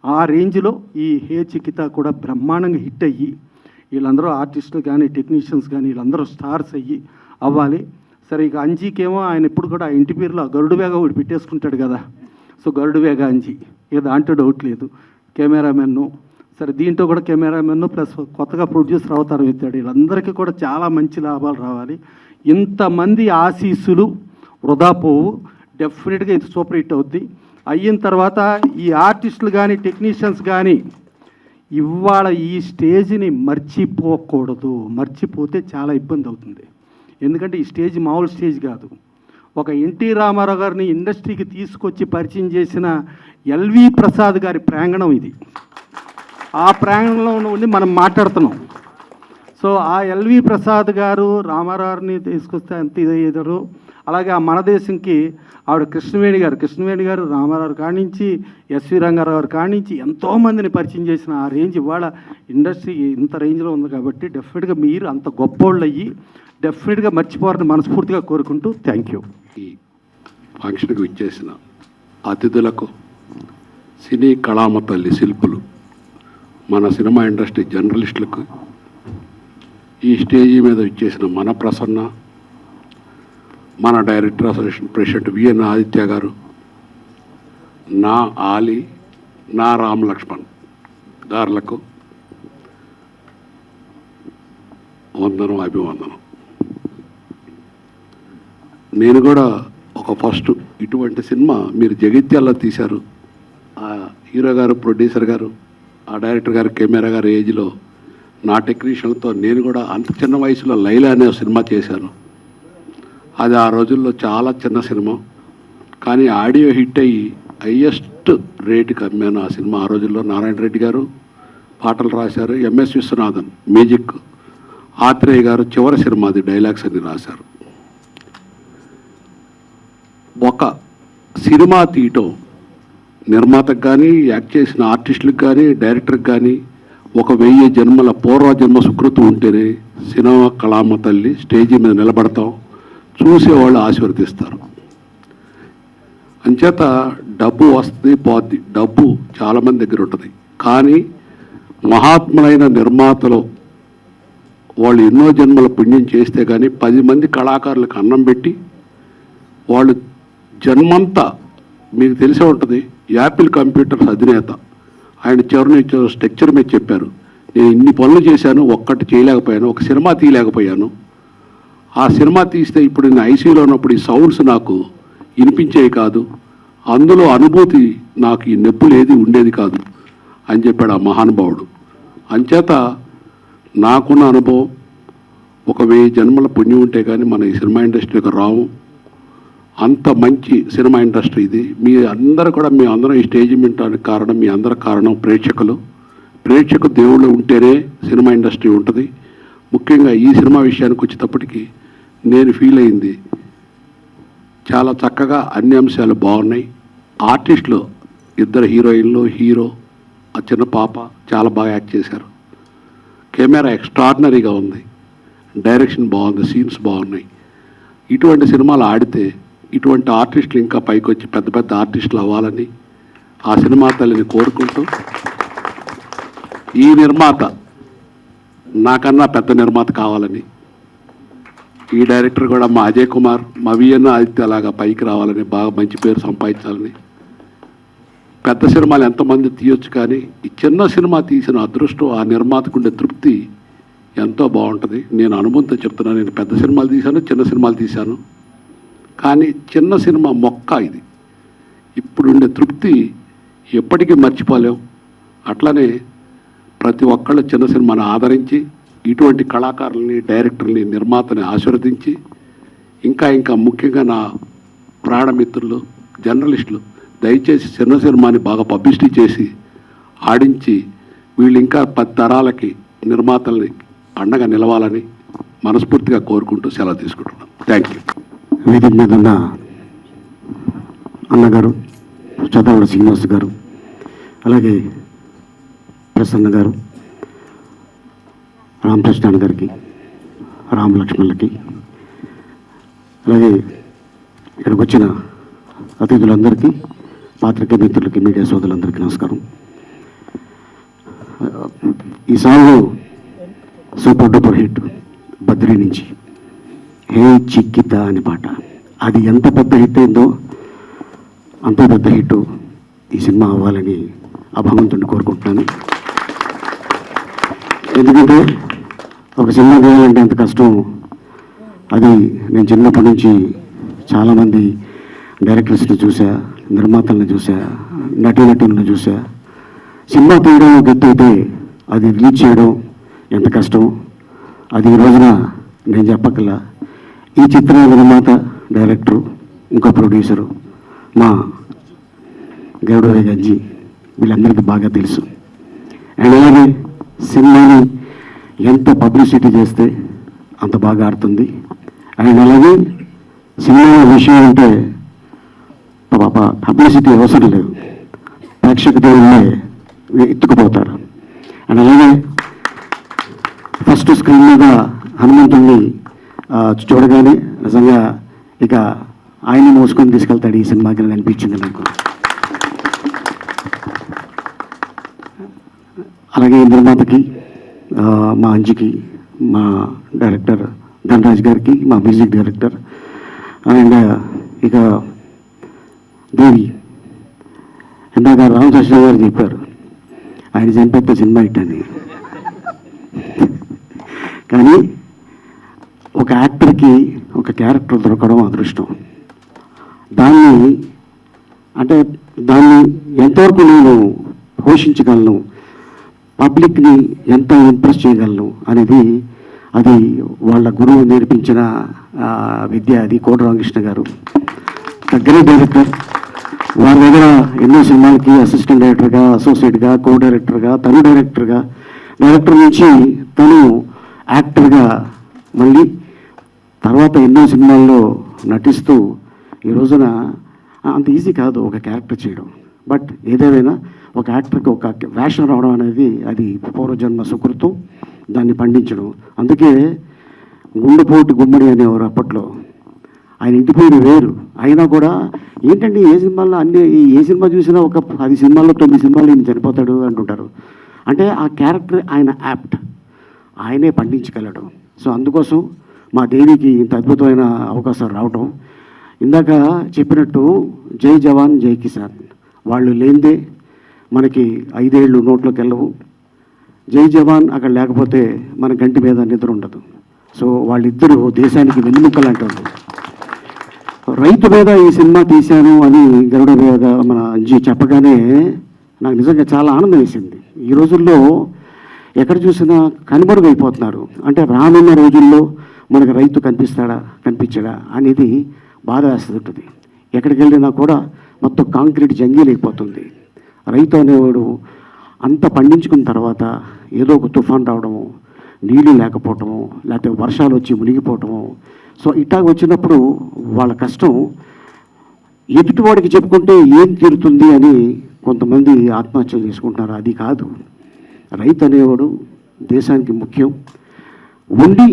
ఆ రేంజ్లో ఈ హే చికిత కూడా బ్రహ్మాండంగా హిట్ అయ్యి వీళ్ళందరూ ఆర్టిస్టులు కానీ టెక్నీషియన్స్ కానీ వీళ్ళందరూ స్టార్స్ అవ్వాలి. సరే ఇక అంజీకేమో ఆయన ఇప్పుడు కూడా ఆ ఇంటి పేరులో గరుడు వేగ ఒకటి పెట్టేసుకుంటాడు కదా. సో గరుడు వేగ అంజీ ఇక దాంట్లో డౌట్ లేదు. కెమెరామెన్ను సరే దీంట్లో కూడా కెమెరామెన్ను ప్లస్ కొత్తగా ప్రొడ్యూసర్ అవతారం ఎత్తాడు. వీళ్ళందరికీ కూడా చాలా మంచి లాభాలు రావాలి. ఇంతమంది ఆశీస్సులు వృధా పోవు, డెఫినెట్గా ఇది సూపర్ హిట్ అవుద్ది. అయిన తర్వాత ఈ ఆర్టిస్టులు కానీ టెక్నీషియన్స్ కానీ ఇవాళ ఈ స్టేజ్ని మర్చిపోకూడదు. మర్చిపోతే చాలా ఇబ్బంది అవుతుంది. ఎందుకంటే ఈ స్టేజ్ మామూలు స్టేజ్ కాదు. ఒక ఎన్టీ రామారావు గారిని ఇండస్ట్రీకి తీసుకొచ్చి పరిచయం చేసిన ఎల్వి ప్రసాద్ గారి ప్రాంగణం ఇది. ఆ ప్రాంగణంలో ఉండి మనం మాట్లాడుతున్నాం. సో ఆ ఎల్వి ప్రసాద్ గారు రామారావుని తీసుకొస్తే అంత ఇదయ్యేదారు. అలాగే ఆ మన దేశంకి ఆవిడ కృష్ణవేణి గారు రామారావు కానించి ఎస్వి రంగారావు గారు కానించి ఎంతోమందిని పరిచయం చేసిన ఆ రేంజ్ ఇవాళ ఇండస్ట్రీ ఇంత రేంజ్లో ఉంది. కాబట్టి డెఫినెట్గా మీరు అంత గొప్పోళ్ళు అయ్యి డెఫినెట్గా మర్చిపోవాలని మనస్ఫూర్తిగా కోరుకుంటూ థ్యాంక్ యూ. ఈ ఫంక్షన్కు ఇచ్చేసిన అతిథులకు, సినీ కళామ తల్లి శిల్పులు, మన సినిమా ఇండస్ట్రీ జర్నలిస్టులకు, ఈ స్టేజీ మీద ఇచ్చేసిన మన ప్రసన్న, మన director association president VN Aditya garu, నా ఆలి, నా రామ్ లక్ష్మణ్ గారులకు వందనం, అభివందనం. నేను కూడా ఒక ఫస్ట్ ఇటువంటి సినిమా మీరు జగిత్యాల్లో తీశారు. ఆ హీరో గారు, ప్రొడ్యూసర్ గారు, ఆ డైరెక్టర్ గారు, కెమెరా గారు ఏజ్లో నా టెక్నీషియన్తో నేను కూడా అంత చిన్న వయసులో లైలా అనే సినిమా చేశాను. అది ఆ రోజుల్లో చాలా చిన్న సినిమా, కానీ ఆడియో హిట్ అయ్యి హయ్యెస్ట్ రేటుకి అమ్మాను ఆ సినిమా. ఆ రోజుల్లో నారాయణ రెడ్డి గారు పాటలు రాశారు, ఎంఎస్ విశ్వనాథన్ మ్యూజిక్, ఆత్రేయ గారు చివరి సినిమా అది డైలాగ్స్ అన్ని రాశారు. ఒక సినిమా తీయటం నిర్మాతకు కానీ, యాక్ట్ చేసిన ఆర్టిస్టులకు కానీ, డైరెక్టర్కి కానీ ఒక 1000 జన్మల పూర్వజన్మ సుకృతం ఉంటేనే సినిమా కళామ తల్లి స్టేజీ మీద నిలబడతాం, చూసేవాళ్ళు ఆశీర్వదిస్తారు. అంచేత డబ్బు వస్తుంది పోద్ది, డబ్బు చాలామంది దగ్గర ఉంటుంది, కానీ మహాత్ములైన నిర్మాతలు వాళ్ళు ఎన్నో జన్మల పుణ్యం చేస్తే కానీ 10 మంది కళాకారులకు అన్నం పెట్టి వాళ్ళు జన్మంతా, మీకు తెలిసే ఉంటుంది, యాపిల్ కంప్యూటర్స్ అధినేత ఆయన చివరిని స్ట్రక్చర్ మీద చెప్పారు, నేను ఇన్ని పనులు చేశాను, ఒక్కటి చేయలేకపోయాను, ఒక సినిమా తీయలేకపోయాను. ఆ సినిమా తీస్తే ఇప్పుడు నేను ఐసీయూలో ఉన్నప్పుడు ఈ సౌండ్స్ నాకు వినిపించేవి కాదు, అందులో అనుభూతి నాకు ఈ నొప్పులు ఏది ఉండేది కాదు అని చెప్పాడు ఆ మహానుభావుడు. అంచేత నాకున్న అనుభవం ఒక 1000 జన్మల పుణ్యం ఉంటే కానీ మన ఈ సినిమా ఇండస్ట్రీకి రావు. అంత మంచి సినిమా ఇండస్ట్రీ ఇది. మీ అందరూ కూడా, మీ అందరం ఈ స్టేజ్ వినడానికి కారణం, మీ అందరి కారణం ప్రేక్షకులు. ప్రేక్షకు దేవుళ్ళు ఉంటేనే సినిమా ఇండస్ట్రీ ఉంటుంది. ముఖ్యంగా ఈ సినిమా విషయానికి వచ్చేటప్పటికి నేను ఫీల్ అయింది, చాలా చక్కగా అన్ని అంశాలు బాగున్నాయి. ఆర్టిస్టులు 2 హీరోయిన్లు, హీరో ఆ చిన్న పాప చాలా బాగా యాక్ట్ చేశారు. కెమెరా ఎక్స్ట్రాడినరీగా ఉంది, డైరెక్షన్ బాగుంది, సీన్స్ బాగున్నాయి. ఇటువంటి సినిమాలు ఆడితే ఇటువంటి ఆర్టిస్టులు ఇంకా పైకి వచ్చి పెద్ద పెద్ద ఆర్టిస్టులు అవ్వాలని ఆ సినిమా తల్లిని కోరుకుంటూ, ఈ నిర్మాత నాకన్నా పెద్ద నిర్మాత కావాలని, ఈ డైరెక్టర్ కూడా మా అజయ్ కుమార్, మా విఎన్ ఆదిత్య అలాగా పైకి రావాలని, బాగా మంచి పేరు సంపాదించాలని. పెద్ద సినిమాలు ఎంతమంది తీయొచ్చు, కానీ ఈ చిన్న సినిమా తీసిన అదృష్టం, ఆ నిర్మాతకుండే తృప్తి ఎంతో బాగుంటుంది. నేను అనుభవంతో చెప్తున్నాను, నేను పెద్ద సినిమాలు తీశాను, చిన్న సినిమాలు తీశాను, కానీ చిన్న సినిమా మొక్క ఇది. ఇప్పుడుండే తృప్తి ఎప్పటికీ మర్చిపోలేం. అట్లనే ప్రతి ఒక్కళ్ళు చిన్న సినిమాను ఆదరించి ఇటువంటి కళాకారుల్ని, డైరెక్టర్ని, నిర్మాతని ఆశీర్వదించి, ఇంకా ఇంకా ముఖ్యంగా నా ప్రాణమిత్రులు, జర్నలిస్టులు దయచేసి చిన్న సినిమాని బాగా పబ్లిసిటీ చేసి ఆడించి వీళ్ళు ఇంకా 10 తరాలకి నిర్మాతల్ని అండగా నిలవాలని మనస్ఫూర్తిగా కోరుకుంటూ సెలవు తీసుకుంటున్నాను. Thank you. వేదిక మీద ఉన్న అన్నగారు, చదవడ శ్రీనివాస్ గారు, అలాగే ప్రసన్న గారు, రామకృష్ణ గారికి, రామలక్ష్మణులకి, అలాగే ఇక్కడికి వచ్చిన అతిథులందరికీ, పాత్రికేయ మిత్రులకి, మీడియా సోదరులందరికీ నమస్కారం. ఈ song super duper hit Badri నుంచి హే చిక్కిత అనే పాట, అది ఎంత పెద్ద హిట్ అయిందో అంత పెద్ద హిట్ ఈ సినిమా అవ్వాలని ఆ భగవంతుడిని కోరుకుంటున్నాను. ఎందుకంటే ఒక సినిమా చేయాలంటే ఎంత కష్టం, అది నేను చిన్నప్పటి నుంచి చాలామంది డైరెక్టర్స్ని చూసా, నిర్మాతలను చూసా, నటీనటులను చూసా. సినిమా తీయడం గెత్తైతే అది రిలీజ్ చేయడం ఎంత కష్టం, అది ఈ రోజున నేను చెప్పగల ఈ చిత్ర నిర్మాత, డైరెక్టరు, ఇంకో ప్రొడ్యూసరు మా గౌడవయ్య గంజి, వీళ్ళందరికీ బాగా తెలుసు. అండ్ అలాగే సినిమాని ఎంత పబ్లిసిటీ చేస్తే అంత బాగా ఆడుతుంది. అండ్ అలాగే సినిమా విషయం అంటే పబ్లిసిటీ అవసరం లేదు, ప్రేక్షక దేవుళ్ళే ఎత్తుకుపోతారు. అండ్ అలాగే ఫస్ట్ స్క్రీన్ మీద హనుమంతుడిని చూడగానే నిజంగా ఇక ఆయన్ని మోసుకొని తీసుకెళ్తాడు ఈ సినిమాకి అని అనిపించింది నాకు. అలాగే నిర్మాతకి, మా అంజికి, మా డైరెక్టర్ ధనరాజ్ గారికి, మా మ్యూజిక్ డైరెక్టర్, అండ్ ఇక దేవి, ఇందాక రామకృష్ణ గారు చెప్పారు ఆయన చంపేస్తే సినిమా హిట్ అని. కానీ ఒక యాక్టర్కి ఒక క్యారెక్టర్ దొరకడం అదృష్టం. దాన్ని ఎంతవరకు నేను పోషించగలను, పబ్లిక్ని ఎంత ఇంప్రెస్ చేయగలను అనేది అది వాళ్ళ గురువు నేర్పించిన విద్య. అది కోట రామకృష్ణ గారు, గ్రేట్ డైరెక్టర్. వారి దగ్గర ఎన్నో సినిమాలకి అసిస్టెంట్ డైరెక్టర్గా, అసోసియేట్గా, కో డైరెక్టర్గా, తను డైరెక్టర్గా, డైరెక్టర్ నుంచి తను యాక్టర్గా, మళ్ళీ తర్వాత ఎన్నో సినిమాల్లో నటిస్తూ ఈ రోజున అంత ఈజీ కాదు ఒక క్యారెక్టర్ చేయడం. బట్ ఏదేమైనా ఒక యాక్టర్కి ఒక వేషం రావడం అనేది అది పూర్వజన్మ సుకృతం, దాన్ని పండించడం. అందుకే గుండెపోటు గుమ్మడి అనేవారు అప్పట్లో. ఆయన ఇంటి పేరు వేరు అయినా కూడా ఏంటంటే ఏ సినిమాల్లో అన్ని ఏ సినిమా చూసినా ఒక 10 సినిమాల్లో 9 సినిమాలు ఈయన చనిపోతాడు అంటుంటారు. అంటే ఆ క్యారెక్టర్ ఆయన యాప్ట్, ఆయనే పండించగలడు. సో అందుకోసం మా దేవికి ఇంత అద్భుతమైన అవకాశాలు రావటం. ఇందాక చెప్పినట్టు జై జవాన్ జై కిసాన్, వాళ్ళు లేనిదే మనకి 5 ఏళ్ళు నోట్లోకి వెళ్ళవు. జై జవాన్ అక్కడ లేకపోతే మన గంటి మీద నిద్ర ఉండదు. సో వాళ్ళిద్దరూ దేశానికి వెన్నెముక లాంటి వాళ్ళు. రైతు మీద ఈ సినిమా తీశాను అని గరుడ మీద మన అంజీ చెప్పగానే నాకు నిజంగా చాలా ఆనందం వేసింది. ఈ రోజుల్లో ఎక్కడ చూసినా కనుమరుగైపోతున్నారు. అంటే రానున్న రోజుల్లో మనకు రైతు కనిపిస్తాడా కనిపించడా అనేది బాధ వేస్తుంటుంది. ఎక్కడికి వెళ్ళినా కూడా మొత్తం కాంక్రీట్ జంగీలైపోతుంది. రైతు అనేవాడు అంత పండించుకున్న తర్వాత ఏదో ఒక తుఫాన్ రావడము, నీళ్ళు లేకపోవటము, లేకపోతే వర్షాలు వచ్చి మునిగిపోవటము. సో ఇట్టా వచ్చినప్పుడు వాళ్ళ కష్టం ఎదుటివాడికి చెప్పుకుంటే ఏం తీరుతుంది అని కొంతమంది ఆత్మహత్యలు చేసుకుంటున్నారు. అది కాదు, రైతు అనేవాడు దేశానికి ముఖ్యం. ఉండి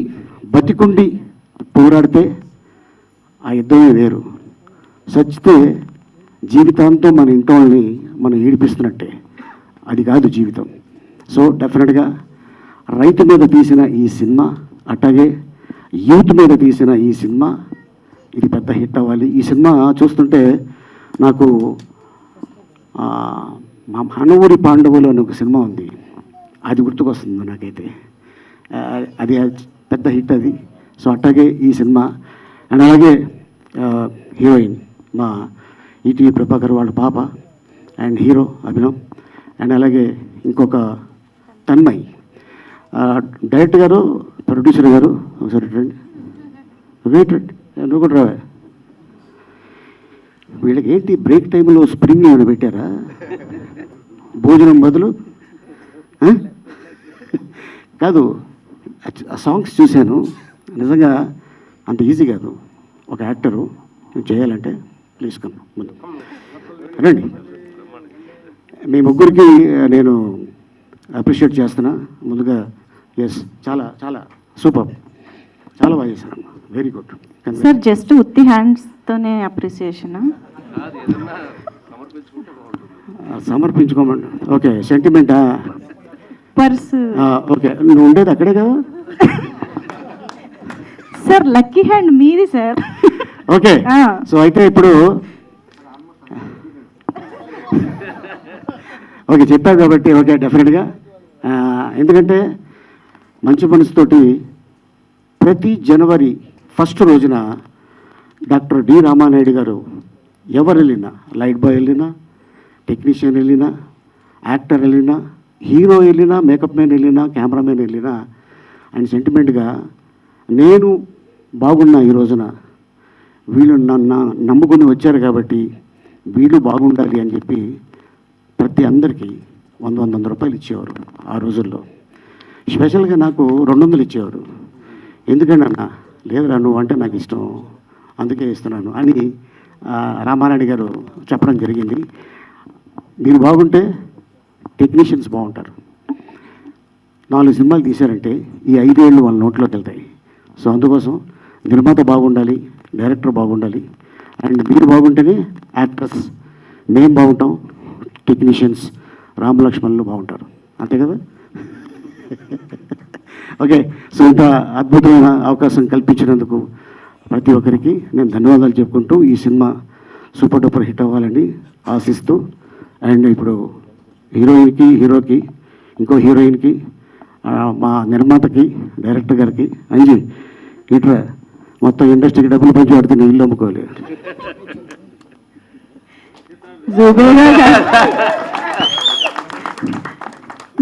బతికుండి పోరాడితే ఆ యుద్ధమే వేరు. సచ్చితే జీవితాంతం మన ఇంటి వాళ్ళని మనం ఏడిపిస్తున్నట్టే. అది కాదు జీవితం. సో డెఫినెట్గా రైతు మీద తీసిన ఈ సినిమా, అట్లాగే యూత్ మీద తీసిన ఈ సినిమా, ఇది పెద్ద హిట్ అవ్వాలి. ఈ సినిమా చూస్తుంటే నాకు మా మనవూరి పాండవులు అని ఒక సినిమా ఉంది, అది గుర్తుకొస్తుంది నాకైతే. అది పెద్ద హిట్ అది. సో అట్లాగే ఈ సినిమా. అండ్ అలాగే హీరోయిన్ మా ఈటీవీ ప్రభాకర్ వాళ్ళ పాప, అండ్ హీరో అభినవ్, అండ్ అలాగే ఇంకొక తన్మయ్. డైరెక్టర్ గారు, ప్రొడ్యూసర్ గారు ఒకసారి రండి. వెయిట్ నువ్వు కూడా రావే. వీళ్ళకి ఏంటి బ్రేక్ టైంలో స్ప్రింగ్ ఏమైనా పెట్టారా భోజనం బదులు? కాదు, ఆ సాంగ్స్ చూశాను. నిజంగా అంత ఈజీ కాదు ఒక యాక్టరు చేయాలంటే. ప్లీజ్ కమ్ ముందు రండి. మీ ముగ్గురికి నేను అప్రిషియేట్ చేస్తున్నా ముందుగా. ఎస్, చాలా చాలా సూపర్, చాలా బాగా చేశారు. Very good sir. జస్ట్ ఉత్తి హ్యాండ్స్తోనే అప్రిసియేషన్ సమర్పించుకోమండి. ఓకే, సెంటిమెంటా? పర్స్. ఓకే, నువ్వు ఉండేది అక్కడే కదా సార్? లక్కీ హ్యాండ్ మీది సార్. ఓకే, సో అయితే ఇప్పుడు ఓకే చెప్పారు కాబట్టి ఓకే డెఫినెట్గా. ఎందుకంటే మంచి మనసుతోటి ప్రతి జనవరి 1 రోజున డాక్టర్ డి రామానాయుడు గారు ఎవరు వెళ్ళినా, లైట్ బాయ్ వెళ్ళినా, టెక్నీషియన్ వెళ్ళినా, యాక్టర్ వెళ్ళినా, హీరో వెళ్ళినా, మేకప్ మ్యాన్ వెళ్ళినా, కెమెరామెన్ వెళ్ళినా, ఆయన సెంటిమెంట్గా నేను బాగున్నా ఈ రోజున, వీళ్ళు నన్ను నమ్ముకుని వచ్చారు కాబట్టి వీళ్ళు బాగుండాలి అని చెప్పి ప్రతి అందరికీ 100 రూపాయలు ఇచ్చేవారు ఆ రోజుల్లో. స్పెషల్గా నాకు 200 ఇచ్చేవారు. ఎందుకంటే అన్న లేదురా నువ్వు అంటే నాకు ఇష్టం అందుకే ఇస్తున్నాను అని రామారాయుడు గారు చెప్పడం జరిగింది. మీరు బాగుంటే టెక్నీషియన్స్ బాగుంటారు. 4 సినిమాలు తీశారంటే ఈ 5 ఏళ్ళు వాళ్ళ నోట్లోకి వెళ్తాయి. సో అందుకోసం నిర్మాత బాగుండాలి, డైరెక్టర్ బాగుండాలి, అండ్ మీరు బాగుంటేనే యాక్టర్స్, మేము బాగుంటాం, టెక్నీషియన్స్, రామలక్ష్మణులు బాగుంటారు. అంతే కదా? ఓకే, సో ఇంత అద్భుతమైన అవకాశం కల్పించినందుకు ప్రతి ఒక్కరికి నేను ధన్యవాదాలు చెప్పుకుంటూ ఈ సినిమా సూపర్ డూపర్ హిట్ అవ్వాలని ఆశిస్తూ, అండ్ ఇప్పుడు హీరోయిన్కి, హీరోకి, ఇంకో హీరోయిన్కి, మా నిర్మాతకి, డైరెక్టర్ గారికి, అంజీ ఇట్రా మొత్తం ఇండస్ట్రీకి డబ్బులు పంచి పడితే నేను ఇల్లు అమ్ముకోవాలి.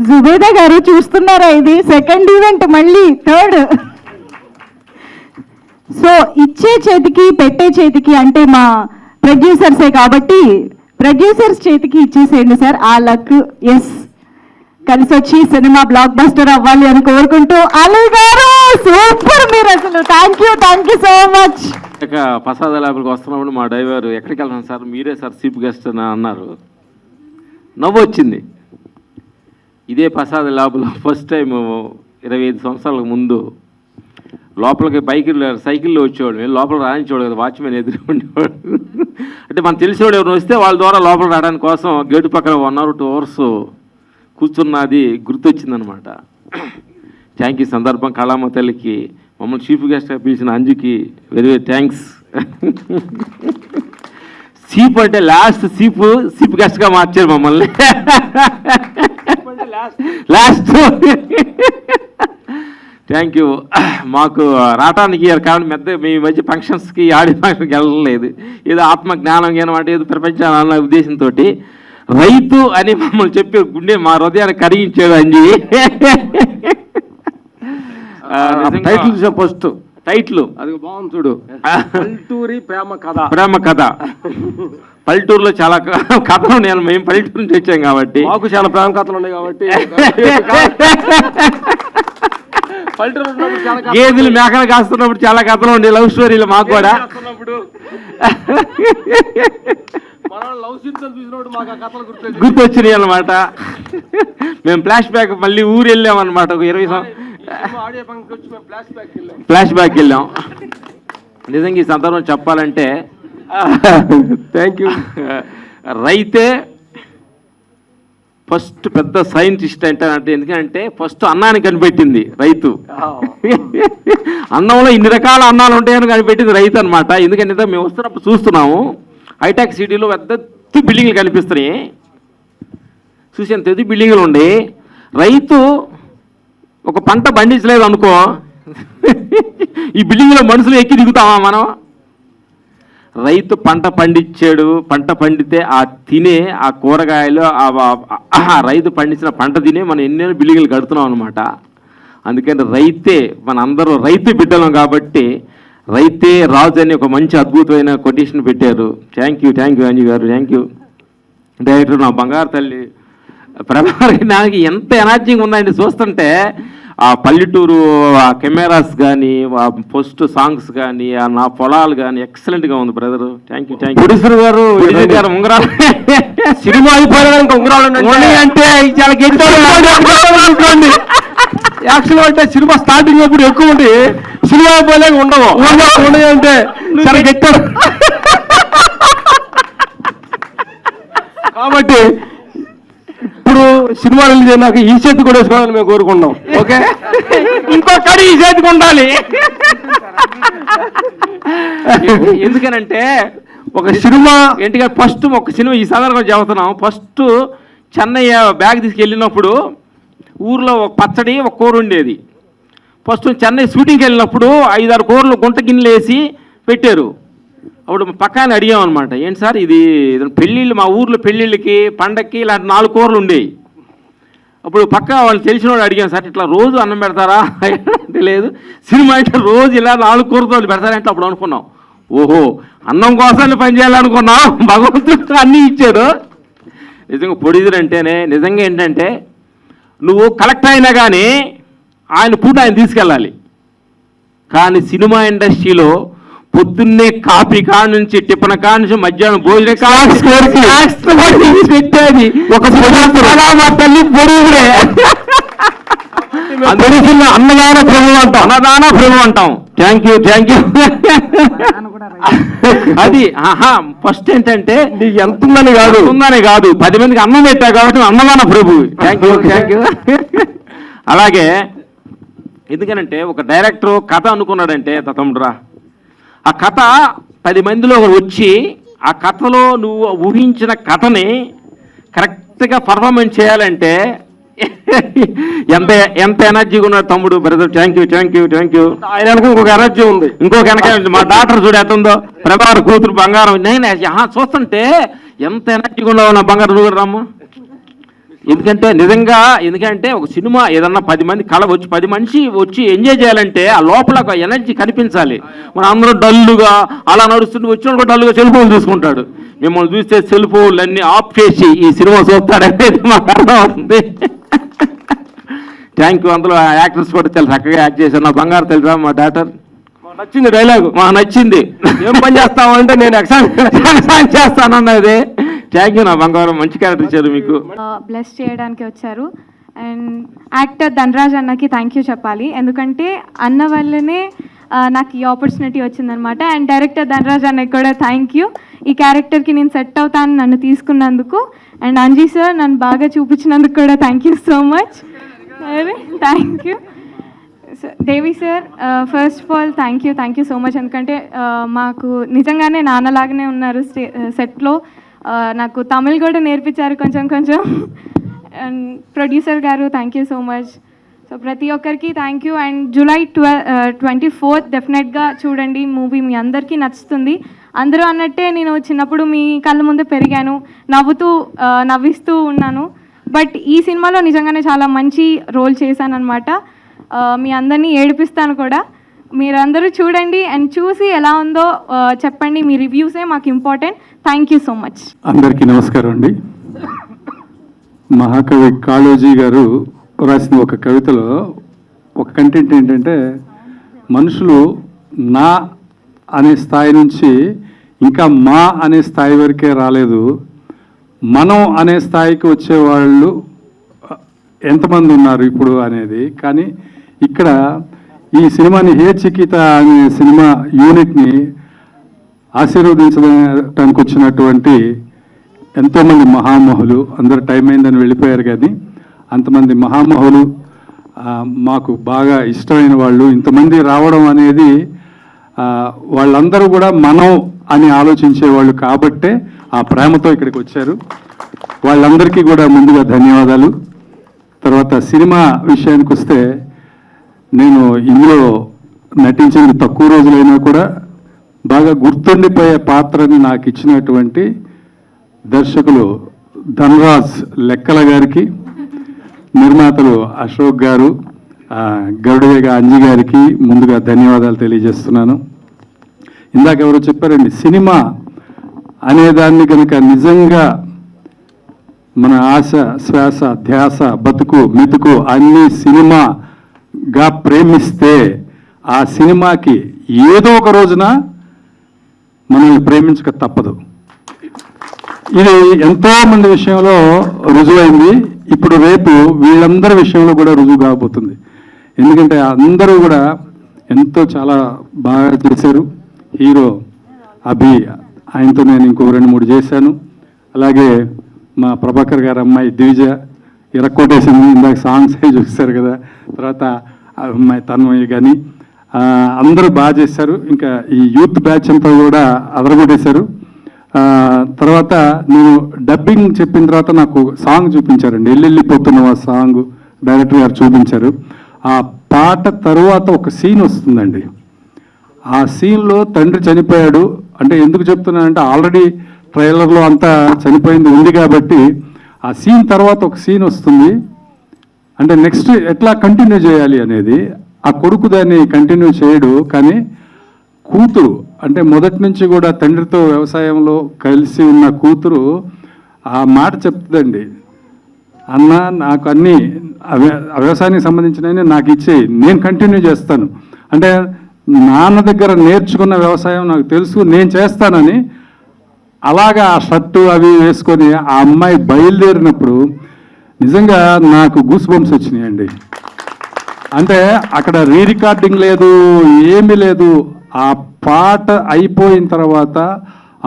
జుబేదా గారు చూస్తున్నారా, ఇది సెకండ్ ఈవెంట్, మళ్ళీ థర్డ్. సో ఇచ్చే చేతికి పెట్టే చేతికి అంటే మా ప్రొడ్యూసర్సే కాబట్టి ప్రొడ్యూసర్స్ చేతికి ఇచ్చేసేయండి సార్. ఆ లక్ ఎస్ కలిసి వచ్చి సినిమా బ్లాక్ బస్టర్ అవ్వాలి అని కోరుకుంటూ, అలీ గారు సూపర్, మీరు అసలు థ్యాంక్ యూ సో మచ్. ఇక ప్రసాద ల్యాబ్కి వస్తున్నప్పుడు మా డ్రైవర్ ఎక్కడికి వెళ్తాను సార్, మీరే సార్ చీఫ్ గెస్ట్ అని అన్నారు. నవ్వు వచ్చింది. ఇదే ప్రసాద ల్యాబ్లో ఫస్ట్ టైం 25 సంవత్సరాలకు ముందు లోపలికి సైకిల్లో వచ్చేవాడు, మేము లోపల రాణించేవాడు కదా, వాచ్మెన్ ఎదురు ఉండేవాడు. అంటే మనం తెలిసేవాడు ఎవరు వస్తే వాళ్ళ ద్వారా లోపల రావడానికి కోసం గేటు పక్కన 1 or 2 hours కూర్చున్నది గుర్తొచ్చిందనమాట. Thank you. సందర్భం కళామ తల్లికి, మమ్మల్ని చీఫ్ గెస్ట్గా పిలిచిన అంజుకి వెరీ వెరీ థ్యాంక్స్. చీఫ్ అంటే లాస్ట్ చీఫ్ గెస్ట్గా మార్చారు మమ్మల్ని. Last thank you. మాకు రావటానికి కాబట్టి మీ మధ్య ఫంక్షన్స్కి ఆడియో ఫంక్షన్కి వెళ్ళలేదు, ఏదో ఆత్మ జ్ఞానం జ్ఞానం అంటే ఏదో ప్రపంచం అన్న ఉద్దేశంతో రైతు అని మమ్మల్ని చెప్పి గుండె మా హృదయాన్ని కరిగించాడు అంజి. టైటిల్ ఫస్ట్ టైటిల్ అది బాగుంది చూడు, పల్లెటూరి ప్రేమ కథ. పల్లెటూరులో చాలా కథలు ఉన్నాయి, మేము పల్లెటూరు నుంచి వచ్చాం కాబట్టి మాకు చాలా ప్రేమ కథలు ఉన్నాయి కాబట్టి గేదెలు మేకలు కాస్తున్నప్పుడు చాలా కథలు ఉండే, లవ్ స్టోరీలు మాకు కూడా. గుర్తొచ్చినాయి అన్నమాట. మేము ఫ్లాష్ బ్యాక్ మళ్ళీ ఊరు వెళ్ళామన్నమాట. ఒక 20 ఫ్లాష్ బ్యాక్ వెళ్ళాం. నిజంగా ఈ సందర్భం చెప్పాలంటే థ్యాంక్ యూ. రైతే ఫస్ట్ పెద్ద సైంటిస్ట్ అంటే ఎందుకంటే ఫస్ట్ అన్నాన్ని కనిపెట్టింది రైతు. అన్నంలో ఇన్ని రకాల అన్నాలు ఉంటాయని కనిపెట్టింది రైతు అనమాట. ఎందుకంటే మేము వస్తున్నప్పుడు చూస్తున్నాము హైటెక్ సిటీలో పెద్ద బిల్డింగ్లు కనిపిస్తున్నాయి, చూసాను తెది బిల్డింగ్లు ఉండి. రైతు ఒక పంట పండించలేదు అనుకో, ఈ బిల్డింగ్లో మనుషులు ఎక్కి దిగుతామా మనం? రైతు పంట పండించాడు, పంట పండితే ఆ తినే ఆ కూరగాయలు ఆ రైతు పండించిన పంట తినే మనం ఎన్నెన్నో బిల్డింగ్లు కడుతున్నాం అనమాట. అందుకని రైతే మన అందరూ రైతు బిడ్డలం కాబట్టి రైతే రాజు అని ఒక మంచి అద్భుతమైన కొటేషన్ పెట్టారు. థ్యాంక్ యూ అంజీ గారు, థ్యాంక్ యూ. డైరెక్టర్ నా బంగారు తల్లి ప్రభాకర్, నాకు ఎంత ఎనర్జీగా ఉందండి చూస్తుంటే. ఆ పల్లెటూరు ఆ కెమెరాస్ కానీ, ఆ పోస్ట్ సాంగ్స్ కానీ, ఆ నా పొలాలు కానీ ఎక్సలెంట్గా ఉంది బ్రదర్. Thank you. ప్రొడ్యూసర్ గారు ఉంగరాలు సినిమా అయిపోయినా ఉంగరాలు అంటే చాలా గెంటోండి. యాక్చువల్గా అంటే సినిమా స్టార్టింగ్ అప్పుడు ఎక్కువ ఉండి సినిమా అయిపోలేక ఉండవు అంటే చాలా గెట్టాడు. కాబట్టి ఇప్పుడు సినిమా రిలీజ్ అయినాక ఈ చేతి కూడా వేసుకోవాలని మేము కోరుకుంటాం. ఓకే, ఇంకొకటి ఈ చేతికి ఉండాలి. ఎందుకనంటే ఒక సినిమా ఏంటిగా ఫస్ట్ ఒక సినిమా ఈ సందర్భంగా చెబుతున్నాం. ఫస్ట్ చెన్నై బ్యాగ్ తీసుకెళ్ళినప్పుడు ఊర్లో ఒక పచ్చడి ఒక కూర ఉండేది. ఫస్ట్ చెన్నై షూటింగ్కి వెళ్ళినప్పుడు 5-6 కూరలు గుంట గిన్నెలు వేసి పెట్టారు. అప్పుడు పక్కన అడిగామన్నమాట, ఏంటి సార్ ఇది పెళ్ళిళ్ళు, మా ఊర్లో పెళ్ళిళ్ళకి పండక్కి ఇలాంటి 4 కూరలు ఉండేవి. అప్పుడు పక్క వాళ్ళు తెలిసిన వాళ్ళు అడిగాను, సార్ ఇట్లా రోజు అన్నం పెడతారా అంటే లేదు, సినిమా అంటే రోజు ఇలా 4 కూరతో పెడతారంటే అప్పుడు అనుకున్నాం, ఓహో అన్నం కోసాన్ని పని చేయాలనుకున్నాం, భగవంతుడు అన్నీ ఇచ్చాడు. నిజంగా ప్రొడ్యూసర్ అంటేనే నిజంగా ఏంటంటే నువ్వు కలెక్టర్ అయినా కానీ ఆయన పూట ఆయన తీసుకెళ్ళాలి. కానీ సినిమా ఇండస్ట్రీలో పొద్దున్నే కాఫీ కాడ నుంచి టిఫిన్ కాడ నుంచి మధ్యాహ్నం భోజనం పెట్టేది ఒక తల్లి పొరుగురే. అన్నదాన ప్రభు అంటాం. Thank you. అది ఫస్ట్ ఏంటంటే నీకు ఎంత ఉందని కాదు 10 మందికి అన్నం పెట్టా కాబట్టి అన్నదాన ప్రభు. Thank you. అలాగే ఎందుకనంటే ఒక డైరెక్టర్ కథ అనుకున్నాడంటే తమ్ముడురా, ఆ కథ 10 మందిలో వచ్చి ఆ కథలో నువ్వు ఊహించిన కథని కరెక్ట్గా పర్ఫార్మెన్స్ చేయాలంటే ఎంత ఎనర్జీగా ఉన్నాడు తమ్ముడు బ్రదర్. Thank you. ఆయన ఇంకొక ఎనర్జీ ఉంది, ఇంకొక ఎనర్జీ. మా డాక్టర్ చూడు ఎత్తుందో, ప్రభాకర్ కూతురు బంగారం. నేను చూస్తుంటే ఎంత ఎనర్జీగా ఉన్నావు నా బంగారం. నువ్వు రామ్మ ఎందుకంటే ఒక సినిమా ఏదన్నా 10 మంది కళ వచ్చి 10 మనిషి వచ్చి ఎంజాయ్ చేయాలంటే ఆ లోపల ఒక ఎనర్జీ కనిపించాలి. మనం అందరూ డల్లుగా అలా నడుస్తుంటే వచ్చిన కూడా డల్లుగా సెల్ ఫోన్ చూసుకుంటాడు. మిమ్మల్ని చూస్తే సెల్ ఫోన్లు అన్నీ ఆఫ్ చేసి ఈ సినిమా చూస్తాడనేది మాకు అర్థం అవుతుంది. Thank you. అందులో యాక్టర్స్ కూడా చాలా చక్కగా యాక్ట్ చేశారు. నా బంగారు తెలుసా మా డాటర్, నచ్చింది డైలాగు, మాకు నచ్చింది. ఏం పని చేస్తావు అంటే నేను ఎక్సామ్ చేస్తానన్నది. థ్యాంక్ యూ నా బంగారం, మంచి క్యారెక్టర్ ఇచ్చారు మీకు. బ్లెస్ చేయడానికి వచ్చారు. అండ్ యాక్టర్ ధనరాజ్ అన్నకి థ్యాంక్ యూ చెప్పాలి, ఎందుకంటే అన్న వల్లనే నాకు ఈ ఆపర్చునిటీ వచ్చిందనమాట. అండ్ డైరెక్టర్ ధనరాజ్ అన్నకి కూడా థ్యాంక్ యూ, ఈ క్యారెక్టర్కి నేను సెట్ అవుతాను నన్ను తీసుకున్నందుకు. అండ్ అంజీ సార్ నన్ను బాగా చూపించినందుకు కూడా thank you so much. Thank you Devi sir. First of all thank you so much, ఎందుకంటే మాకు నిజంగానే నాన్నలాగానే ఉన్నారు సెట్లో. నాకు తమిళ్ కూడా నేర్పించారు కొంచెం. అండ్ ప్రొడ్యూసర్ గారు thank you so much. So ప్రతి ఒక్కరికి థ్యాంక్ యూ. అండ్ జూలై 24 డెఫినెట్గా చూడండి మూవీ, మీ అందరికీ నచ్చుతుంది. అందరూ అన్నట్టే నేను చిన్నప్పుడు మీ కళ్ళ ముందు పెరిగాను, నవ్విస్తూ ఉన్నాను. బట్ ఈ సినిమాలో నిజంగానే చాలా మంచి రోల్ చేశాను అనమాట. మీ అందరినీ ఏడిపిస్తాను కూడా. మీరందరూ చూడండి అండ్ చూసి ఎలా ఉందో చెప్పండి. మీ రివ్యూసే మాకు important. Thank you so much. అందరికీ నమస్కారం అండి. మహాకవి కాళోజీ గారు రాసిన ఒక కవితలో ఒక కంటెంట్ ఏంటంటే, మనుషులు నా అనే స్థాయి నుంచి ఇంకా మా అనే స్థాయి వరకే రాలేదు, మనం అనే స్థాయికి వచ్చేవాళ్ళు ఎంతమంది ఉన్నారు ఇప్పుడు అనేది. కానీ ఇక్కడ ఈ సినిమాని హే చికిత అనే సినిమా యూనిట్ని ఆశీర్వదించడానికి వచ్చినటువంటి ఎంతోమంది మహామహులు, అందరు టైం అయిందని వెళ్ళిపోయారు, కానీ అంతమంది మహామహులు మాకు బాగా ఇష్టమైన వాళ్ళు ఇంతమంది రావడం అనేది, వాళ్ళందరూ కూడా మనం అని ఆలోచించేవాళ్ళు కాబట్టే ఆ ప్రేమతో ఇక్కడికి వచ్చారు. వాళ్ళందరికీ కూడా ముందుగా ధన్యవాదాలు. తర్వాత సినిమా విషయానికి వస్తే, నేను ఇందులో నటించింది తక్కువ రోజులైనా కూడా బాగా గుర్తుండిపోయే పాత్రని నాకు ఇచ్చినటువంటి దర్శకులు ధనరాజ్ లెక్కల గారికి, నిర్మాతలు అశోక్ గారు, గరుడవేగ అంజి గారికి ముందుగా ధన్యవాదాలు తెలియజేస్తున్నాను. ఇందాక ఎవరో చెప్పారండి, సినిమా అనేదాన్ని కనుక నిజంగా మన ఆశ శ్వాస ధ్యాస బతుకు మెతుకు అన్ని సినిమాగా ప్రేమిస్తే ఆ సినిమాకి ఏదో ఒక రోజున మనల్ని ప్రేమించక తప్పదు. ఇది ఎంతో మంది విషయంలో రుజువైంది. ఇప్పుడు రేపు వీళ్ళందరి విషయంలో కూడా రుజువు కాబోతుంది. ఎందుకంటే అందరూ కూడా ఎంతో చాలా బాగా చేశారు. హీరో అభి, ఆయనతో నేను ఇంకో 2-3 చేశాను. అలాగే మా ప్రభాకర్ గారు అమ్మాయి ద్విజ ఇరక్కోటేసింది, ఇందాక సాంగ్స్ అవి చూశారు కదా. తర్వాత అమ్మాయి తన్మయ్య కానీ అందరూ బాగా చేశారు. ఇంకా ఈ యూత్ బ్యాచ్ అంతా కూడా అదరగొట్టేశారు. తర్వాత నేను డబ్బింగ్ చెప్పిన తర్వాత నాకు సాంగ్ చూపించారండి, ఎల్లెళ్ళిపోతున్న ఆ సాంగ్ డైరెక్టర్ గారు చూపించారు. ఆ పాట తరువాత ఒక సీన్ వస్తుందండి. ఆ సీన్లో తండ్రి చనిపోయాడు అంటే ఎందుకు చెప్తున్నానంటే, ఆల్రెడీ ట్రైలర్లో అంతా చనిపోయింది ఉంది కాబట్టి ఆ సీన్ తర్వాత ఒక సీన్ వస్తుంది. అంటే నెక్స్ట్ ఎట్లా కంటిన్యూ చేయాలి అనేది. ఆ కొడుకు దాన్ని కంటిన్యూ చేయడు, కానీ కూతురు అంటే మొదటి నుంచి కూడా తండ్రితో వ్యవసాయంలో కలిసి ఉన్న కూతురు ఆ మాట చెప్తుందండి, అన్న నాకు అన్నీ వ్యవసాయానికి సంబంధించినవి నాకు ఇచ్చేయి, నేను కంటిన్యూ చేస్తాను. అంటే నాన్న దగ్గర నేర్చుకున్న వ్యవసాయం నాకు తెలుసు, నేను చేస్తానని. అలాగా ఆ షర్టు అవి వేసుకొని ఆ అమ్మాయి బయలుదేరినప్పుడు నిజంగా నాకు గూస్ బంప్స్ వచ్చినాయండి. అంటే అక్కడ రీ రికార్డింగ్ లేదు, ఏమీ లేదు. ఆ పాట అయిపోయిన తర్వాత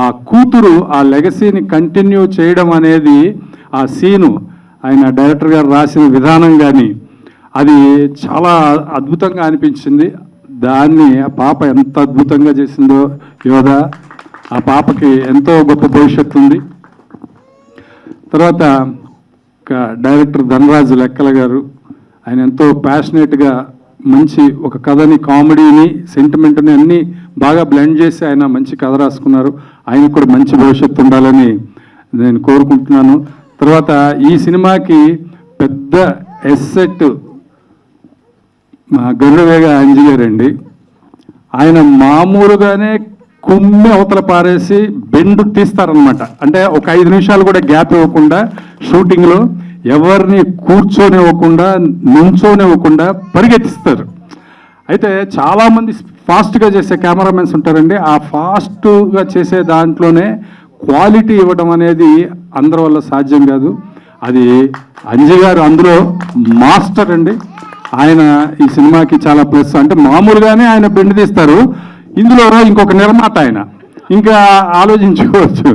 ఆ కూతురు ఆ లెగసీని కంటిన్యూ చేయడం అనేది, ఆ సీను ఆయన డైరెక్టర్ గారు రాసిన విధానం కానీ అది చాలా అద్భుతంగా అనిపించింది. దాన్ని ఆ పాప ఎంత అద్భుతంగా చేసిందో యోధ, ఆ పాపకి ఎంతో గొప్ప భవిష్యత్తు ఉంది. తర్వాత డైరెక్టర్ ధనరాజ్ లెక్కల గారు, ఆయన ఎంతో ప్యాషనేట్గా మంచి ఒక కథని, కామెడీని, సెంటిమెంట్ని అన్నీ బాగా బ్లెండ్ చేసి ఆయన మంచి కథ రాసుకున్నారు. ఆయనకు కూడా మంచి భవిష్యత్తు ఉండాలని నేను కోరుకుంటున్నాను. తర్వాత ఈ సినిమాకి పెద్ద ఎస్సెట్ మా గరుడవేగ అంజి గారండి. ఆయన మామూలుగానే కుమ్మి అవతల పారేసి బెండు తీస్తారనమాట. అంటే ఒక 5 నిమిషాలు కూడా గ్యాప్ ఇవ్వకుండా షూటింగ్లో ఎవరిని కూర్చోనివ్వకుండా నుంచోనివ్వకుండా పరిగెత్తిస్తారు. అయితే చాలామంది ఫాస్ట్గా చేసే కెమెరామెన్స్ ఉంటారండి. ఆ ఫాస్ట్గా చేసే దాంట్లోనే క్వాలిటీ ఇవ్వడం అనేది అందరి వల్ల సాధ్యం కాదు. అది అంజయ్ గారు అందులో మాస్టర్ అండి. ఆయన ఈ సినిమాకి చాలా ప్లస్. అంటే మామూలుగానే ఆయన బెండ్ తీస్తారు, ఇందులో ఇంకొక నిర్మాత ఆయన, ఇంకా ఆలోచించుకోవచ్చు.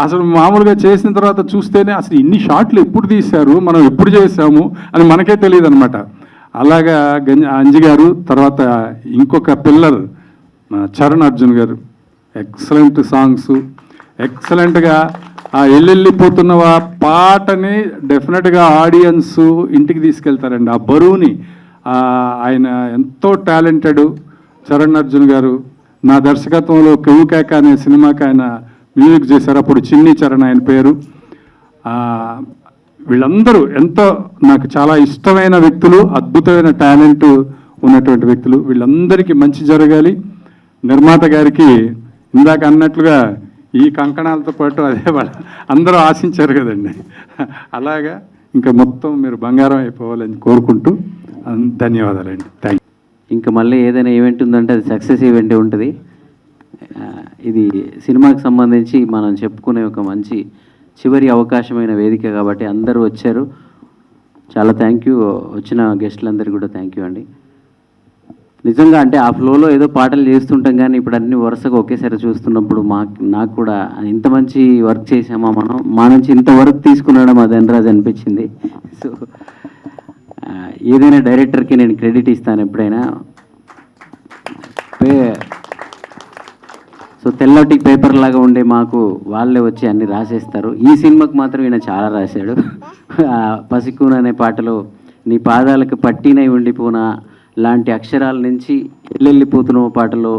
అసలు మామూలుగా చేసిన తర్వాత చూస్తేనే అసలు ఇన్ని షాట్లు ఎప్పుడు తీశారు, మనం ఎప్పుడు చేసాము అని మనకే తెలియదు అనమాట. అలాగా అంజి గారు. తర్వాత ఇంకొక పిల్లర్ చరణ్ అర్జున్ గారు, ఎక్సలెంట్ సాంగ్స్, ఎక్సలెంట్గా ఆ ఎల్లెళ్ళిపోతున్నవా పాటని డెఫినెట్గా ఆడియన్స్ ఇంటికి తీసుకెళ్తారండి. ఆ బరువుని ఆయన ఎంతో టాలెంటెడ్ చరణ్ అర్జున్ గారు. నా దర్శకత్వంలో కెవుకేక అనే సినిమాకి ఆయన మ్యూజిక్ చేశారు. అప్పుడు చిన్ని చరణ్ ఆయన పేరు. వీళ్ళందరూ ఎంతో నాకు చాలా ఇష్టమైన వ్యక్తులు, అద్భుతమైన టాలెంట్ ఉన్నటువంటి వ్యక్తులు. వీళ్ళందరికీ మంచి జరగాలి. నిర్మాత గారికి ఇందాక అన్నట్లుగా ఈ కంకణాలతో పాటు అదే వాళ్ళు అందరూ ఆశించారు కదండి, అలాగా ఇంకా మొత్తం మీరు బంగారం అయిపోవాలని కోరుకుంటూ ధన్యవాదాలండి. Thank you. ఇంకా మళ్ళీ ఏదైనా ఈవెంట్ ఉందంటే అది సక్సెస్ ఈవెంటే ఉంటుంది. ఇది సినిమాకి సంబంధించి మనం చెప్పుకునే ఒక మంచి చివరి అవకాశమైన వేదిక కాబట్టి అందరూ వచ్చారు. చాలా థ్యాంక్ యూ. వచ్చిన గెస్టులందరికీ కూడా థ్యాంక్ యూ అండి. నిజంగా అంటే ఆ ఫ్లోలో ఏదో పాటలు చేస్తుంటాం కానీ ఇప్పుడు అన్ని వరుసగా ఒకేసారి చూస్తున్నప్పుడు నాకు కూడా ఇంత మంచి వర్క్ చేసామా మనం, మా నుంచి ఇంత వర్క్ తీసుకున్నాడా మా ధనరాజ్ అనిపించింది. సో ఏదైనా డైరెక్టర్కి నేను క్రెడిట్ ఇస్తాను ఎప్పుడైనా. సో తెల్లటి పేపర్ లాగా ఉండే మాకు వాళ్ళే వచ్చి అన్ని రాసేస్తారు. ఈ సినిమాకి మాత్రం ఈయన చాలా రాశాడు. పసికూన అనే పాటలో నీ పాదాలకు పట్టినై ఉండిపోనా లాంటి అక్షరాల నుంచి ఎల్లెళ్ళిపోతున్న పాటలో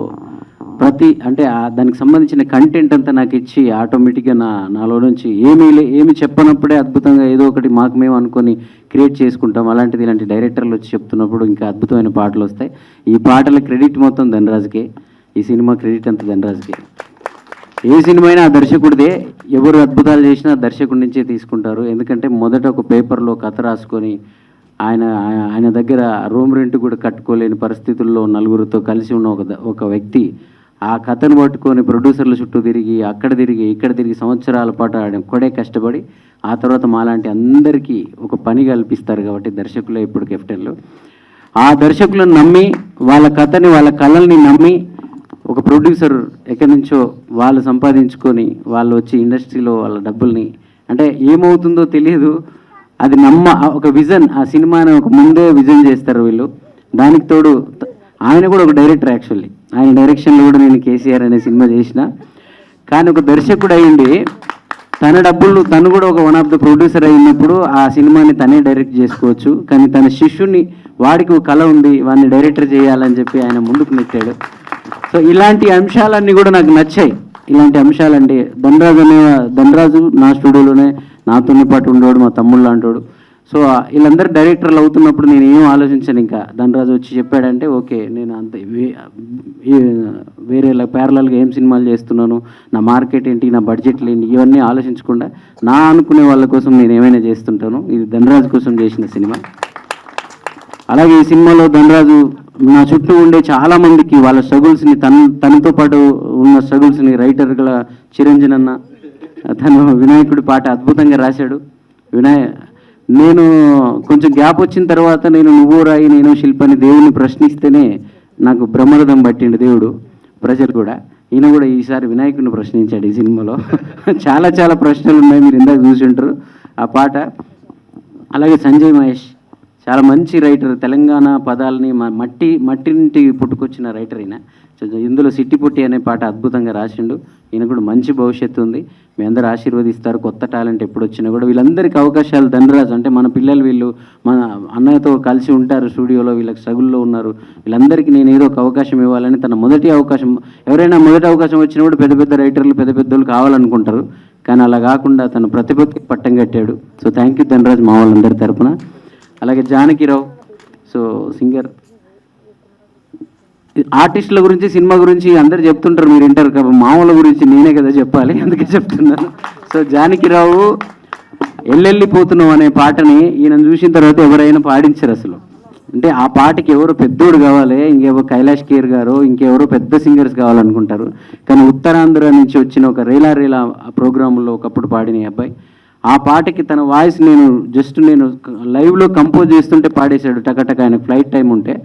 ప్రతి అంటే దానికి సంబంధించిన కంటెంట్ అంతా నాకు ఇచ్చి ఆటోమేటిక్గా నాలో నుంచి ఏమి చెప్పనప్పుడే అద్భుతంగా ఏదో ఒకటి మాకు మేము అనుకొని క్రియేట్ చేసుకుంటాం. అలాంటిది ఇలాంటి డైరెక్టర్లు వచ్చి చెప్తున్నప్పుడు ఇంకా అద్భుతమైన పాటలు వస్తాయి. ఈ పాటల క్రెడిట్ మొత్తం ధనరాజ్కే, ఈ సినిమా క్రెడిట్ అంతా ధనరాజ్కే. ఏ సినిమా అయినా ఆ దర్శకుడిదే. ఎవరు అద్భుతాలు చేసినా దర్శకుడి నుంచే తీసుకుంటారు. ఎందుకంటే మొదట ఒక పేపర్లో కథ రాసుకొని ఆయన దగ్గర రూమ్ రెంట్ కూడా కట్టుకోలేని పరిస్థితుల్లో నలుగురితో కలిసి ఉన్న ఒక వ్యక్తి ఆ కథను పట్టుకొని ప్రొడ్యూసర్ల చుట్టూ తిరిగి అక్కడ తిరిగి ఇక్కడ తిరిగి సంవత్సరాల పాటు ఆయన ఒక్కడే కష్టపడి ఆ తర్వాత మాలాంటి అందరికీ ఒక పని కల్పిస్తారు. కాబట్టి దర్శకులే ఇప్పుడు కెప్టెన్లు. ఆ దర్శకులను నమ్మి వాళ్ళ కథని వాళ్ళ కళల్ని నమ్మి ఒక ప్రొడ్యూసర్ ఎక్కడి నుంచో వాళ్ళు సంపాదించుకొని వాళ్ళు వచ్చి ఇండస్ట్రీలో వాళ్ళ డబ్బుల్ని అంటే ఏమవుతుందో తెలియదు, అది ఒక విజన్, ఆ సినిమాని ఒక ముందే విజన్ చేస్తారు వీళ్ళు. దానికి తోడు ఆయన కూడా ఒక డైరెక్టర్. యాక్చువల్లీ ఆయన డైరెక్షన్లో కూడా నేను కేసీఆర్ అనే సినిమా చేసిన. కానీ ఒక దర్శకుడు అయ్యిండి తన డబ్బులు తను కూడా ఒక వన్ ఆఫ్ ద ప్రొడ్యూసర్ అయినప్పుడు ఆ సినిమాని తనే డైరెక్ట్ చేసుకోవచ్చు. కానీ తన శిష్యుని వాడికి ఒక కళ ఉంది, వాడిని డైరెక్టర్ చేయాలని చెప్పి ఆయన ముందుకు నెట్టాడు. సో ఇలాంటి అంశాలన్నీ కూడా నాకు నచ్చాయి. ఇలాంటి అంశాలంటే ధనరాజు నా స్టూడియోలోనే నాతోనే పాటు ఉండేవాడు, మా తమ్ముళ్ళు అంటాడు. సో వీళ్ళందరూ డైరెక్టర్లు అవుతున్నప్పుడు నేను ఏం ఆలోచించాను, ఇంకా ధనరాజు వచ్చి చెప్పాడంటే ఓకే నేను అంత వేరే ప్యారలల్గా ఏం సినిమాలు చేస్తున్నాను, నా మార్కెట్ ఏంటి, నా బడ్జెట్లు ఏంటి, ఇవన్నీ ఆలోచించకుండా నా అనుకునే వాళ్ళ కోసం నేను ఏమైనా చేస్తుంటాను. ఇది ధనరాజు కోసం చేసిన సినిమా. అలాగే ఈ సినిమాలో ధనరాజు నా చుట్టూ ఉండే చాలామందికి వాళ్ళ స్ట్రగుల్స్ని తనతో పాటు ఉన్న స్ట్రగుల్స్ని రైటర్గా చిరంజన్ అన్న తను వినాయకుడి పాట అద్భుతంగా రాశాడు. నేను కొంచెం గ్యాప్ వచ్చిన తర్వాత నేను నువ్వు రాయి నేను శిల్పని దేవుడిని ప్రశ్నిస్తేనే నాకు బ్రహ్మరథం పట్టిండు దేవుడు, ప్రజలు కూడా. ఈయన కూడా ఈసారి వినాయకుడిని ప్రశ్నించాడు ఈ సినిమాలో. చాలా చాలా ప్రశ్నలు ఉన్నాయి, మీరు ఇందాక చూసి ఉంటారు ఆ పాట. అలాగే సంజయ్ మహేష్ చాలా మంచి రైటర్, తెలంగాణ పదాలని మట్టి నుండి పుట్టుకొచ్చిన రైటర్ ఈయన. ఇందులో సిట్టి పుట్టి అనే పాట అద్భుతంగా రాసిండు. ఈయన కూడా మంచి భవిష్యత్తు ఉంది, మీ అందరూ ఆశీర్వదిస్తారు. కొత్త టాలెంట్ ఎప్పుడు వచ్చినా కూడా వీళ్ళందరికీ అవకాశాలు ధనరాజు అంటే మన పిల్లలు వీళ్ళు మన అన్నయ్యతో కలిసి ఉంటారు స్టూడియోలో, వీళ్ళకి స్ట్రగుల్లో ఉన్నారు. వీళ్ళందరికీ నేను ఏదో ఒక అవకాశం ఇవ్వాలని తన మొదటి అవకాశం, ఎవరైనా మొదటి అవకాశం వచ్చినప్పుడు పెద్ద పెద్ద రైటర్లు పెద్ద పెద్దలు కావాలనుకుంటారు. కానీ అలా కాకుండా తన ప్రతిభకి పట్టం కట్టాడు. సో థ్యాంక్ యూ ధనరాజ్ మా వాళ్ళందరి తరపున. అలాగే జానకిరావు, సో సింగర్, ఆర్టిస్టుల గురించి సినిమా గురించి అందరు చెప్తుంటారు, మీరు వింటారు కదా, మామూల గురించి నేనే కదా చెప్పాలి, అందుకే చెప్తున్నాను. సో జానకిరావు ఎల్లెళ్ళిపోతున్నావు అనే పాటని ఈయన చూసిన తర్వాత ఎవరైనా పాడించరు అసలు. అంటే ఆ పాటకి ఎవరు పెద్దోడు కావాలి, ఇంకెవరో కైలాష్ కేర్ గారు ఇంకెవరో పెద్ద సింగర్స్ కావాలనుకుంటారు. కానీ ఉత్తరాంధ్ర నుంచి వచ్చిన ఒక రేలా రేలా ప్రోగ్రాంలో ఒకప్పుడు పాడిన ఈ అబ్బాయి, ఆ పాటకి తన వాయిస్ నేను లైవ్లో కంపోజ్ చేస్తుంటే పాడేశాడు టకటక. ఆయన ఫ్లైట్ టైం ఉంటే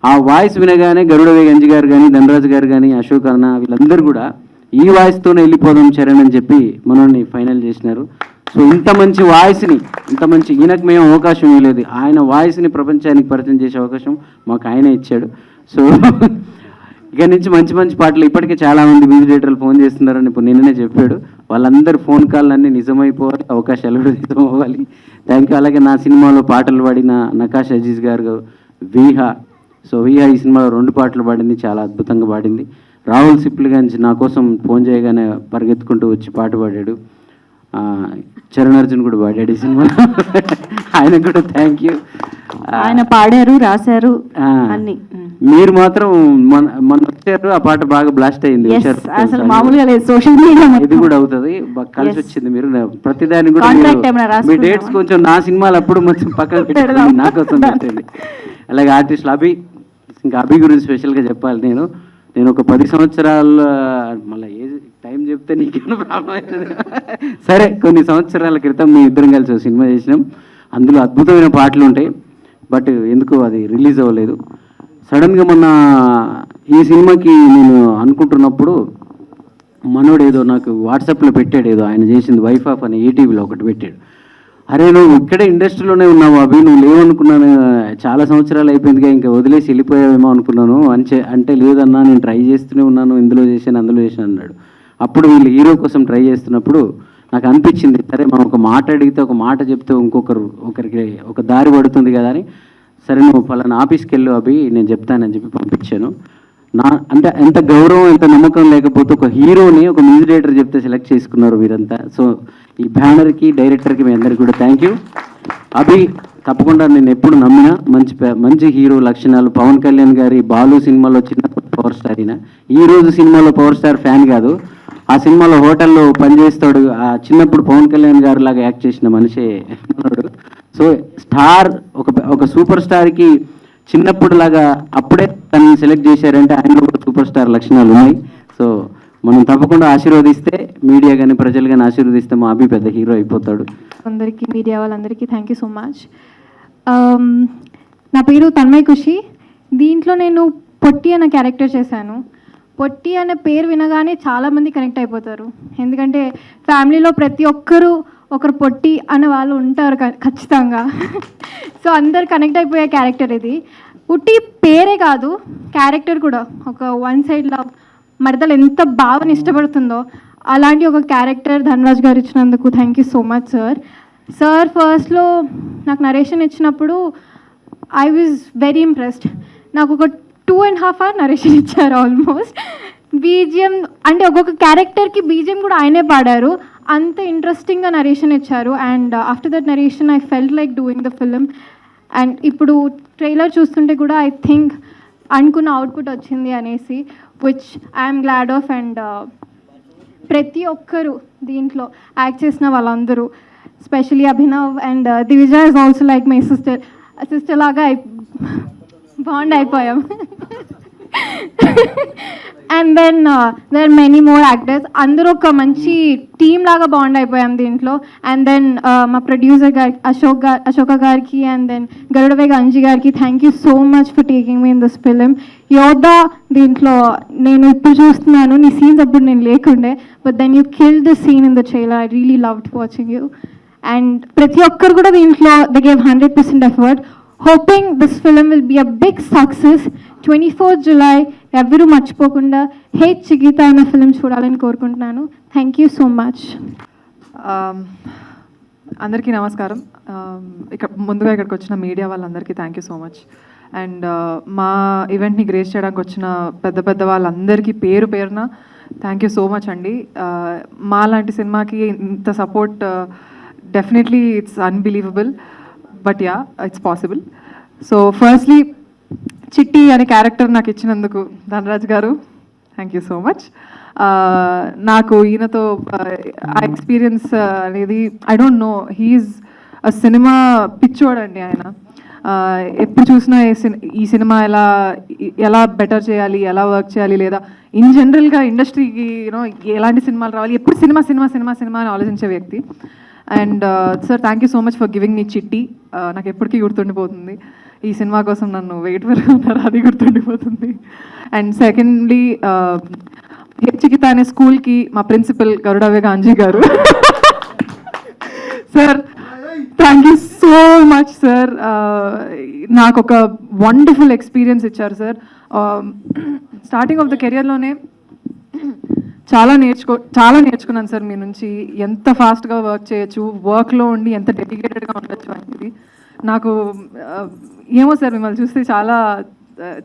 ఆ వాయిస్ వినగానే గరుడ గంజి గారు కానీ, ధనరాజు గారు కానీ, అశోక్ అన్న వీళ్ళందరూ కూడా ఈ వాయిస్తోనే వెళ్ళిపోదాం చరణ్ అని చెప్పి మనల్ని ఫైనల్ చేసినారు. సో ఇంత మంచి వాయిస్ని, ఇంత మంచి ఈయనకు మేము అవకాశం ఇవ్వలేదు, ఆయన వాయిస్ని ప్రపంచానికి పరిచయం చేసే అవకాశం మాకు ఆయనే ఇచ్చాడు. సో ఇక నుంచి మంచి మంచి పాటలు, ఇప్పటికే చాలామంది మ్యూజిక్ డైరెక్టర్లు ఫోన్ చేస్తున్నారని ఇప్పుడు నిన్ననే చెప్పాడు, వాళ్ళందరూ ఫోన్ కాల్ అన్నీ నిజమైపోవాలి, అవకాశాలు కూడా నిజం అవ్వాలి. Thank you. అలాగే నా సినిమాలో పాటలు పాడిన నకాష్ అజీజ్ గారు, వీహా. సో వీహా ఈ సినిమాలో 2 పాటలు పాడింది, చాలా అద్భుతంగా పాడింది. రాహుల్ సిప్లిగంజ్ నా కోసం ఫోన్ చేయగానే పరిగెత్తుకుంటూ వచ్చి పాట పాడాడు. చరణ్ అర్జున్ కూడా పాడాడు ఈ సినిమాలో, ఆయనకు కూడా థ్యాంక్ యూ. ఆయన పాడారు, రాశారు అన్ని. మీరు మాత్రం మన వచ్చారు, ఆ పాట బాగా బ్లాస్ట్ అయింది, అసలు మామూలుగా లేదు, సోషల్ మీడియా ఇది కూడా అవుతుంది, కలిసి వచ్చింది. మీరు ప్రతిదానికి కూడా మీ డేట్స్ కొంచెం నా సినిమాలు అప్పుడు కొంచెం పక్కన పెట్టుకోండి, నా కోసం పెట్టండి. అలాగే ఆర్టిస్టులు అభి, ఇంకా అభి గురించి స్పెషల్గా చెప్పాలి. నేను ఒక 10 సంవత్సరాల, మళ్ళీ ఏజ్ టైం చెప్తే నీకేమైనా ప్రాబ్లం అవుతుంది, సరే కొన్ని సంవత్సరాల క్రితం మీ ఇద్దరం కలిసి ఒక సినిమా చేసినాం, అందులో అద్భుతమైన పాటలు ఉంటాయి, బట్ ఎందుకో అది రిలీజ్ అవ్వలేదు. సడన్గా మొన్న ఈ సినిమాకి నేను అనుకుంటున్నప్పుడు మనోడు ఏదో నాకు వాట్సాప్లో పెట్టాడు, ఏదో ఆయన చేసింది వైఫ్ ఆఫ్ అని ఈటీవీలో ఒకటి పెట్టాడు. అరే నువ్వు ఇక్కడే ఇండస్ట్రీలోనే ఉన్నావు అభి, నువ్వు లేవనుకున్నాను, చాలా సంవత్సరాలు అయిపోయిందిగా, ఇంకా వదిలేసి వెళ్ళిపోయావేమో అనుకున్నాను అంటే లేదన్నా నేను ట్రై చేస్తూనే ఉన్నాను, ఇందులో చేశాను అందులో చేశాను అన్నాడు. అప్పుడు వీళ్ళు హీరో కోసం ట్రై చేస్తున్నప్పుడు నాకు అనిపించింది, సరే మనం ఒక మాట అడిగితే ఒక మాట చెప్తే ఒకరికి ఒక దారి పడుతుంది కదా అని, సరే నువ్వు పలానా ఆఫీస్కి వెళ్ళు అభి నేను చెప్తానని చెప్పి పంపించాను. అంటే ఎంత గౌరవం ఎంత నమ్మకం లేకపోతే ఒక హీరోని ఒక మ్యూజిక్ డైరెక్టర్ చెప్తే సెలెక్ట్ చేసుకున్నారు వీరంతా. సో ఈ బ్యానర్కి డైరెక్టర్కి మీ అందరికీ కూడా థ్యాంక్ యూ. అభి తప్పకుండా నేను ఎప్పుడు నమ్మిన మంచి హీరో లక్షణాలు. పవన్ కళ్యాణ్ గారి బాలు సినిమాలో చిన్నప్పుడు పవర్ స్టార్ అయినా, ఈరోజు సినిమాలో పవర్ స్టార్ ఫ్యాన్ కాదు, ఆ సినిమాలో హోటల్లో పనిచేస్తాడు, ఆ చిన్నప్పుడు పవన్ కళ్యాణ్ గారు లాగా యాక్ట్ చేసిన మనిషే ఉన్నాడు. సో స్టార్ ఒక సూపర్ స్టార్కి చిన్నప్పుడు లాగా అప్పుడే తనని సెలెక్ట్ చేశారంటే ఆయనలో కూడా సూపర్ స్టార్ లక్షణాలు ఉన్నాయి. సో మనం తప్పకుండా ఆశీర్వదిస్తే, మీడియా కానీ ప్రజలు కానీ ఆశీర్వదిస్తే మా అభి పెద్ద హీరో అయిపోతాడు. అందరికీ, మీడియా వాళ్ళందరికీ థ్యాంక్ యూ సో మచ్. నా పేరు తన్మయ్ ఖుషి. దీంట్లో నేను పొట్టి అనే క్యారెక్టర్ చేశాను. పొట్టి అనే పేరు వినగానే చాలామంది కనెక్ట్ అయిపోతారు, ఎందుకంటే ఫ్యామిలీలో ప్రతి ఒక్కరూ ఒకరు పొట్టి అనే వాళ్ళు ఉంటారు ఖచ్చితంగా. సో అందరు కనెక్ట్ అయిపోయే క్యారెక్టర్ ఇది. ఉట్టి పేరే కాదు, క్యారెక్టర్ కూడా ఒక వన్ సైడ్ లవ్, మరదలు ఎంత బాగా ఇష్టపడుతుందో అలాంటి ఒక క్యారెక్టర్ ధనరాజ్ గారు ఇచ్చినందుకు thank you so much sir. ఫస్ట్లో నాకు నరేషన్ ఇచ్చినప్పుడు ఐ వాజ్ వెరీ ఇంప్రెస్డ్. నాకు ఒక 2.5 hours నరేషన్ ఇచ్చారు ఆల్మోస్ట్. బీజిఎం అంటే ఒక్కొక్క క్యారెక్టర్కి బీజిఎం కూడా ఆయనే పాడారు, అంత ఇంట్రెస్టింగ్గా నరేషన్ ఇచ్చారు. And after that narration I felt like doing the film. And ఇప్పుడు ట్రైలర్ చూస్తుంటే కూడా ఐ థింక్ అనుకున్న అవుట్పుట్ వచ్చింది అనేసి, which I'm glad of. And ప్రతి ఒక్కరు దీంట్లో యాక్ట్ చేసిన వాళ్ళందరూ, specially Abhinav and Divija is also like my sister లాగా బాండ్ అయిపోయాం. And then there are many more actors, అందరూ ఒక మంచి టీమ్ లాగా బాండ్ అయిపోయాం దీంట్లో. అండ్ దెన్ మా ప్రొడ్యూసర్ గారి అశోక గారికి అండ్ దెన్ గరుడవేగ అంజి గారికి thank you so much for taking me in this film. యోధా దీంట్లో నేను ఇప్పుడు చూస్తున్నాను, నీ సీన్స్ అప్పుడు నేను లేకుండే, but then you kill the scene in the trailer. I really loved watching you. And ప్రతి ఒక్కరు కూడా దీంట్లో they gave 100% effort. Hoping this film will be a big success. 24th July ఎవరు మర్చిపోకుండా హే చిగిత అనే ఫిలిం చూడాలని కోరుకుంటున్నాను. Thank you so much. అందరికీ నమస్కారం. ముందుగా ఇక్కడికి వచ్చిన మీడియా వాళ్ళందరికీ thank you so much. And మా ఈవెంట్ని గ్రేస్ చేయడానికి వచ్చిన పెద్ద వాళ్ళందరికీ పేరున థ్యాంక్ యూ సో మచ్ అండి. మా లాంటి సినిమాకి ఇంత support definitely it's unbelievable, but yeah it's possible. So firstly చిట్టి అనే క్యారెక్టర్ నాకు ఇచ్చినందుకు ధనరాజ్ గారు థ్యాంక్ యూ సో మచ్. నాకు ఈయనతో ఆ ఎక్స్పీరియన్స్ అనేది I don't know, he's a cinema పిచ్చోడండి ఆయన. ఎప్పుడు చూసినా ఈ సినిమా ఎలా బెటర్ చేయాలి, ఎలా వర్క్ చేయాలి, లేదా ఇన్ జనరల్గా ఇండస్ట్రీకి యూనో ఎలాంటి సినిమాలు రావాలి, ఎప్పుడు సినిమా సినిమా సినిమా సినిమా అని ఆలోచించే వ్యక్తి. And sir thank you so much for giving me చిట్టి. నాకు ఎప్పటికీ గుర్తుండిపోతుంది. ఈ సినిమా కోసం నన్ను వెయిట్ పెరుగుతున్నారు, అది గుర్తుండిపోతుంది. అండ్ సెకండ్లీ చికిత అనే స్కూల్కి మా ప్రిన్సిపల్ గరుడవేగ అంజీ గారు. Sir thank you so much sir. నాకు ఒక వండర్ఫుల్ ఎక్స్పీరియన్స్ ఇచ్చారు సార్. స్టార్టింగ్ ఆఫ్ ద కెరియర్లోనే చాలా నేర్చుకున్నాను సార్ మీ నుంచి. ఎంత ఫాస్ట్గా వర్క్ చేయొచ్చు, వర్క్లో ఉండి ఎంత డెడికేటెడ్గా ఉండొచ్చు అనేది. నాకు ఏమో సార్ మిమ్మల్ని చూస్తే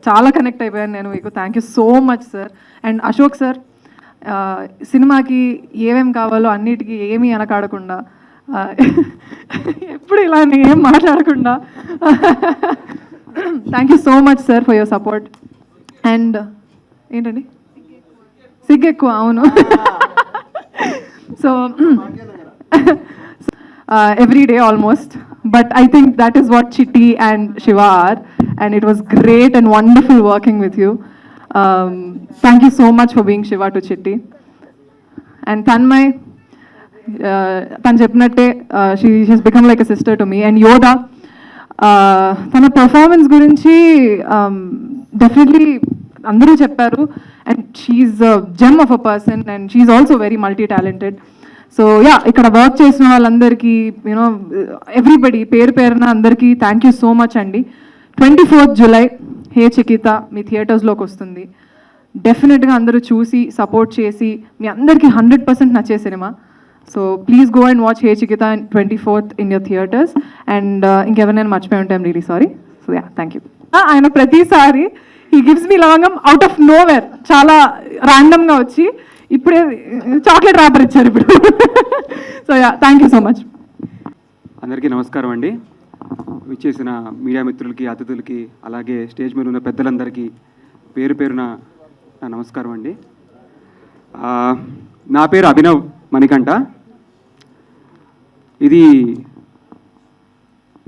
చాలా కనెక్ట్ అయిపోయాను నేను మీకు. Thank you so much sir. And Ashok sir, సినిమాకి ఏమేమి కావాలో అన్నిటికీ ఏమీ వెనకాడకుండా, ఎప్పుడు ఇలా ఏం మాట్లాడకుండా thank you so much sir for your support. And ఏంటండి సిగ్గు ఎక్కువ, అవును. So every day almost, but I think that is what Chitti and Shiva are, and it was great and wonderful working with you. Thank you so much for being Shiva to Chitti. And Tanmay, tanu cheppinatte she has become like a sister to me. And Yoda, tana performance gurinchi definitely అందరూ చెప్పారు, and she's a gem of a person, and she's also very multi talented. So yeah, ఇక్కడ వర్క్ చేసిన వాళ్ళందరికీ యూనో ఎవ్రీబడి పేరు పేరున అందరికీ థ్యాంక్ యూ సో మచ్ అండి. 24th July హే చికిత మీ థియేటర్స్లోకి వస్తుంది. డెఫినెట్గా అందరూ చూసి సపోర్ట్ చేసి మీ అందరికీ 100% నచ్చే cinema. So please go and watch hey Chikitha 24th in your theatres. And ఇంకెవరైనా మర్చిపోయి ఉంటే I'm really sorry. So yeah, thank you. ఆయన ప్రతిసారి హీ గివ్స్ మీ లవంగం అవుట్ ఆఫ్ నోవేర్, చాలా ర్యాండమ్గా వచ్చి ఇప్పుడే చాక్లెట్ ర్యాపర్ ఇచ్చారు ఇప్పుడు. So yeah, thank you so much. అందరికీ నమస్కారం అండి. విచ్చేసిన మీడియా మిత్రులకి, అతిథులకి, అలాగే స్టేజ్ మీద ఉన్న పెద్దలందరికీ పేరు పేరున నా నమస్కారం అండి. నా పేరు అభినవ్ మణికంఠ. ఇది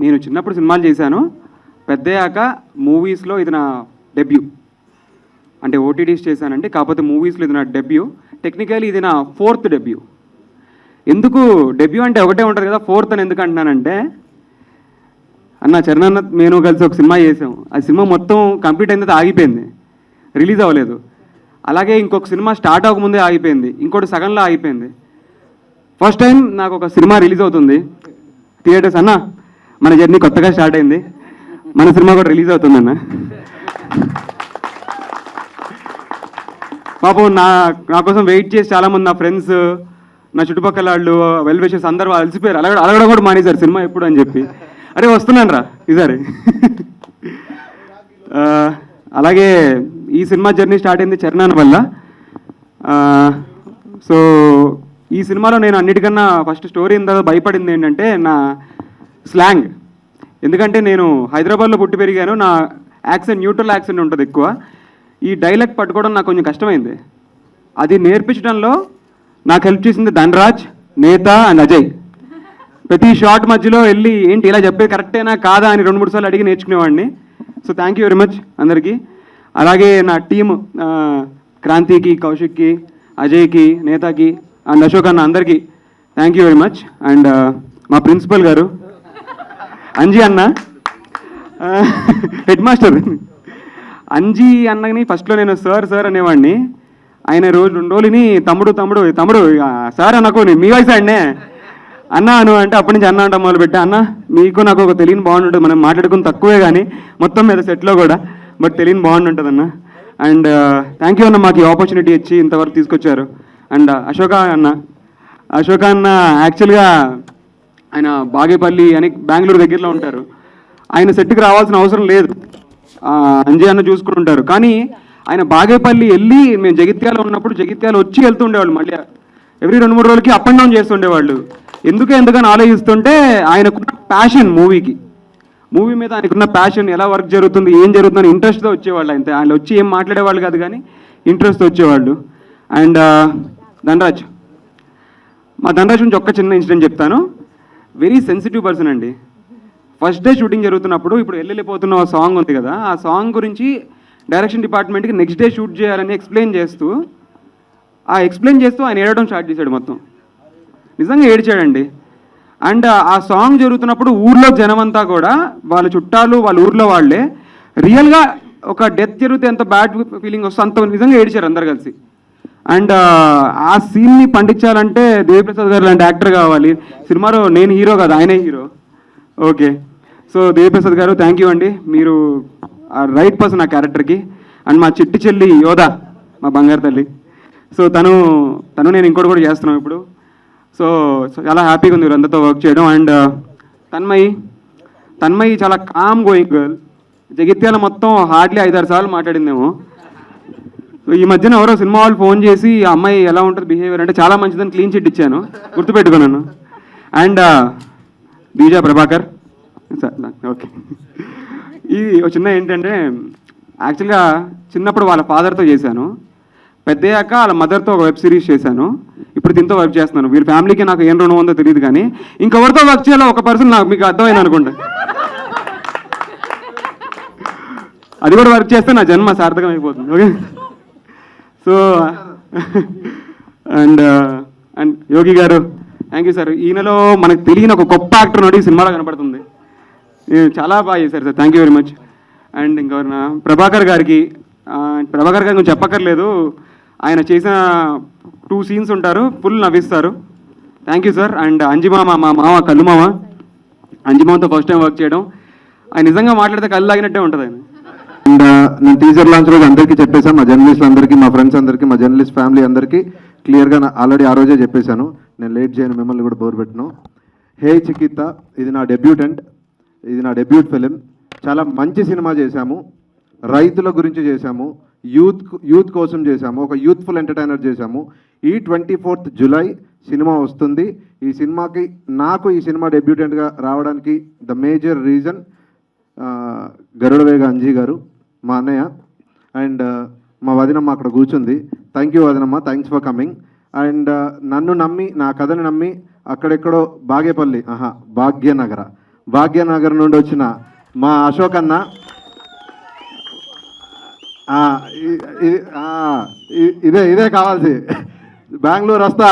నేను చిన్నప్పుడు సినిమాలు చేశాను, పెద్దయ్యాక మూవీస్లో ఇది నా డెబ్యూ. అంటే ఓటీటీస్ చేశానండి, కాకపోతే మూవీస్లో ఇది నా డెబ్యూ. టెక్నికలీ ఇది నా 4th డెబ్యూ. ఎందుకు డెబ్యూ అంటే ఒకటే ఉంటుంది కదా, 4th అని ఎందుకు అంటున్నానంటే, అన్న చరణ్ నేను కలిసి ఒక సినిమా చేసాం. ఆ సినిమా మొత్తం కంప్లీట్ అయిన తర్వాత ఆగిపోయింది, రిలీజ్ అవ్వలేదు. అలాగే ఇంకొక సినిమా స్టార్ట్ అవ్వకముందే ఆగిపోయింది, ఇంకోటి సగంలో ఆగిపోయింది. ఫస్ట్ టైం నాకు ఒక సినిమా రిలీజ్ అవుతుంది థియేటర్స్. అన్న మన జర్నీ కొత్తగా స్టార్ట్ అయింది, మన సినిమా కూడా రిలీజ్ అవుతుందన్న. పాపం నా కోసం వెయిట్ చేసి చాలామంది నా ఫ్రెండ్స్, నా చుట్టుపక్కల వాళ్ళు, వెల్ విషర్స్ అందరూ అలసిపోయారు. అలగడం కూడా మానేశారు సినిమా ఎప్పుడు అని చెప్పి. అరే వస్తున్నాను రా ఈసారి. అలాగే ఈ సినిమా జర్నీ స్టార్ట్ అయింది చరణ్ వల్ల. సో ఈ సినిమాలో నేను అన్నిటికన్నా ఫస్ట్ స్టోరీ తర్వాత భయపడింది ఏంటంటే నా స్లాంగ్. ఎందుకంటే నేను హైదరాబాద్లో పుట్టి పెరిగాను, నా యాక్సెంట్ న్యూట్రల్ యాక్సెంట్ ఉంటుంది ఎక్కువ. ఈ డైలాగ్ పట్టుకోవడం నాకు కొంచెం కష్టమైంది. అది నేర్పించడంలో నాకు హెల్ప్ చేసింది ధనరాజ్, నేత అండ్ అజయ్. ప్రతి షార్ట్ మధ్యలో వెళ్ళి ఏంటి ఇలా చెప్పేది కరెక్టేనా కాదా అని 2-3 సార్లు అడిగి నేర్చుకునేవాడిని. So thank you very much అందరికీ. అలాగే నా టీమ్ క్రాంతికి, కౌశిక్కి, అజయ్కి, నేతకి అండ్ అశోక్ అన్న అందరికీ thank you very much. And మా ప్రిన్సిపల్ గారు అంజీ అన్న, హెడ్ మాస్టర్ అంజీ అన్నని ఫస్ట్లో నేను సార్ అనేవాడిని. ఆయన 2 రోజులని తమ్ముడు సార్ అనుకో మీ వయసు అండే అన్న అను అంటే అప్పటి నుంచి అన్న అంట మొదలుపెట్టా. అన్న మీకు నాకు ఒక తెలియని బాండ్ ఉంటుంది, మనం మాట్లాడుకుని తక్కువే కానీ మొత్తం మీద సెట్లో కూడా, బట్ తెలియని బాండ్ ఉంటుంది అన్న. అండ్ థ్యాంక్ యూ అన్న, మాకు ఈ ఆపర్చునిటీ ఇచ్చి ఇంతవరకు తీసుకొచ్చారు. అండ్ అశోక అన్న యాక్చువల్గా ఆయన బాగేపల్లి అని బెంగళూరు దగ్గరలో ఉంటారు. ఆయన సెట్కి రావాల్సిన అవసరం లేదు, అంజీ అన్న చూసుకుని ఉంటారు. కానీ ఆయన బాగేపల్లి వెళ్ళి మేము జగిత్యాల ఉన్నప్పుడు జగిత్యాల వచ్చి వెళ్తుండేవాళ్ళు, మళ్ళీ ఎవ్రీ 2-3 రోజులకి అప్ అండ్ డౌన్ చేస్తుండేవాళ్ళు. ఎందుకని ఆలోచిస్తుంటే ఆయనకున్న ప్యాషన్ మూవీ మీద ఆయనకున్న ప్యాషన్, ఎలా వర్క్ జరుగుతుంది, ఏం జరుగుతుందని ఇంట్రెస్ట్తో వచ్చేవాళ్ళు. ఆయన వచ్చి ఏం మాట్లాడేవాళ్ళు కాదు కానీ ఇంట్రెస్ట్తో వచ్చేవాళ్ళు. అండ్ ధనరాజ్, మా ధనరాజ్ నుంచి ఒక్క చిన్న ఇన్సిడెంట్ చెప్తాను. వెరీ సెన్సిటివ్ పర్సన్ అండి. ఫస్ట్ డే షూటింగ్ జరుగుతున్నప్పుడు, ఇప్పుడు వెళ్ళిపోతున్న సాంగ్ ఉంది కదా, ఆ సాంగ్ గురించి డైరెక్షన్ డిపార్ట్మెంట్కి నెక్స్ట్ డే షూట్ చేయాలని ఎక్స్ప్లెయిన్ చేస్తూ ఆయన ఏడవడం స్టార్ట్ చేశాడు. మొత్తం నిజంగా ఏడ్చాడండి. అండ్ ఆ సాంగ్ జరుగుతున్నప్పుడు ఊర్లో జనమంతా కూడా వాళ్ళ చుట్టాలు, వాళ్ళ ఊర్లో వాళ్ళే రియల్గా ఒక డెత్ జరిగితే ఎంత బ్యాడ్ ఫీలింగ్ వస్తుందో అంత నిజంగా ఏడ్చారు అందరు కలిసి. అండ్ ఆ సీన్ని పండించాలంటే దేవిప్రసాద్ గారు లాంటి యాక్టర్ కావాలి. సినిమాలో నేను హీరో కాదు, ఆయనే హీరో. ఓకే, సో దేవిప్రసాద్ గారు థ్యాంక్ యూ అండి, మీరు రైట్ పర్సన్ ఆ క్యారెక్టర్కి. అండ్ మా చిట్టి చెల్లి యోధ, మా బంగారు తల్లి, సో తను నేను ఇంకోటి కూడా చేస్తున్నాం ఇప్పుడు. సో చాలా హ్యాపీగా ఉంది వీళ్ళందరితో వర్క్ చేయడం. అండ్ తన్మయి చాలా కామ్ గోయింగ్ గర్ల్. జగిత్యాల మొత్తం హార్డ్లీ 5-6 సార్లు మాట్లాడిందేమో. సో ఈ మధ్యన ఎవరో సినిమా వాళ్ళు ఫోన్ చేసి ఆ అమ్మాయి ఎలా ఉంటుంది బిహేవియర్ అంటే చాలా మంచిదని క్లీన్ చిట్ ఇచ్చాను, గుర్తుపెట్టుకున్నాను. అండ్ బీజా ప్రభాకర్ సార్, ఓకే. ఇది ఒక చిన్న ఏంటంటే, యాక్చువల్గా చిన్నప్పుడు వాళ్ళ ఫాదర్తో చేశాను, పెద్దయ్యాక వాళ్ళ మదర్తో ఒక వెబ్ సిరీస్ చేశాను, ఇప్పుడు దీంతో వర్క్ చేస్తున్నాను. వీళ్ళ ఫ్యామిలీకి నాకు ఏం రుణం ఉందో తెలియదు కానీ ఇంకెవరితో వర్క్ చేయాలో ఒక పర్సన్ నాకు మీకు అర్థమైంది అనుకుంటా. అది కూడా వర్క్ చేస్తే నా జన్మ సార్థకం అయిపోతుంది. ఓకే, సో అండ్ యోగి గారు థ్యాంక్ యూ సార్. ఈయనలో మనకు తెలియని ఒక గొప్ప యాక్టర్ నోటి సినిమాలో కనపడుతుంది. చాలా బాగా చేశారు sir, thank you very much. And ఇంకెవరన్నా ప్రభాకర్ గారికి కొంచెం చెప్పక్కర్లేదు, ఆయన చేసిన 2 సీన్స్ ఉంటారు, ఫుల్ నవ్విస్తారు. Thank you sir. అండ్ అంజిమామ, మా మామ కళ్ళు మామ, అంజిమామతో ఫస్ట్ టైం వర్క్ చేయడం, ఆయన నిజంగా మాట్లాడితే కళ్ళు లాగినట్టే ఉంటుంది ఆయన. అండ్ నేను టీజర్ లాంచ్ రోజు అందరికీ చెప్పేశాను, మా జర్నలిస్టులు అందరికీ, మా ఫ్రెండ్స్ అందరికీ, మా జర్నలిస్ట్ ఫ్యామిలీ అందరికీ క్లియర్గా ఆల్రెడీ ఆ రోజే చెప్పేశాను, నేను లేట్ చేయను, మిమ్మల్ని కూడా బోర్ పెట్టను. హే చికిత్త, ఇది నా డెబ్యూట్ ఫిలిం. చాలా మంచి సినిమా చేశాము, రైతుల గురించి చేశాము, యూత్ కోసం చేశాము, ఒక యూత్ఫుల్ ఎంటర్టైనర్ చేశాము. ఈ 24th జూలై సినిమా వస్తుంది. ఈ సినిమాకి ఈ సినిమా డెబ్యూటెంట్గా రావడానికి the major reason Garudavega Anji గారు, మా అన్నయ్య. అండ్ మా వదినమ్మ అక్కడ కూర్చుంది. థ్యాంక్ యూ వదినమ్మ, థ్యాంక్స్ ఫర్ కమింగ్. అండ్ నన్ను నమ్మి, నా కథని నమ్మి అక్కడెక్కడో భాగ్యనగర్ నుండి వచ్చిన మా అశోక్ అన్న, ఇదే కావాల్సి, బెంగళూరు వస్తా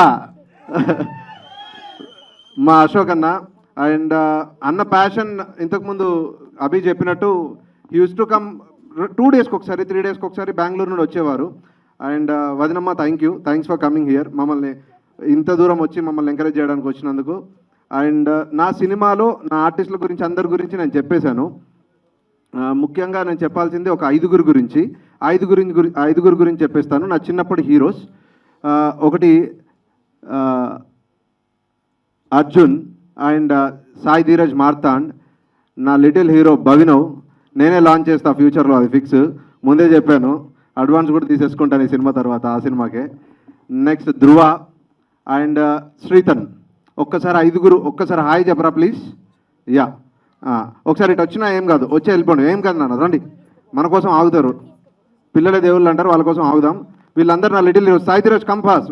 మా అశోక్ అన్న. అండ్ అన్న ప్యాషన్ ఇంతకుముందు అభి చెప్పినట్టు యూస్ టు కమ్ 2 డేస్కి ఒకసారి 3 డేస్కి ఒకసారి బెంగళూరు నుండి వచ్చేవారు. అండ్ వదినమ్మ థ్యాంక్స్ ఫర్ కమింగ్ హియర్, మమ్మల్ని ఇంత దూరం వచ్చి మమ్మల్ని ఎంకరేజ్ చేయడానికి వచ్చినందుకు. అండ్ నా సినిమాలో నా ఆర్టిస్టుల గురించి అందరి గురించి నేను చెప్పేశాను. ముఖ్యంగా నేను చెప్పాల్సింది ఒక 5 గురించి, 5 గురించి చెప్పేస్తాను. నా చిన్నప్పటి హీరోస్, ఒకటి అర్జున్ అండ్ సాయి ధీరజ్ మార్తాండ్. నా లిటిల్ హీరో భవినవ్, నేనే లాంచ్ చేస్తా ఫ్యూచర్లో, అది ఫిక్స్, ముందే చెప్పాను, అడ్వాన్స్ కూడా తీసేసుకుంటాను ఈ సినిమా తర్వాత, ఆ సినిమాకే. Next Dhruva and Srithan. ఒక్కసారి 5 ఒక్కసారి హాయ్ చెప్పరా ప్లీజ్. యా, ఒకసారి ఇటు వచ్చినా ఏం కాదు, వచ్చి వెళ్ళిపోండి, ఏం కాదు నాన్న, రండి, మన కోసం ఆగుతారు, పిల్లలే దేవుళ్ళు అంటారు, వాళ్ళ కోసం ఆగుదాం. వీళ్ళందరూ నా లిటిల్ హీరోస్. సాయి ధీరజ్ కంఫాస్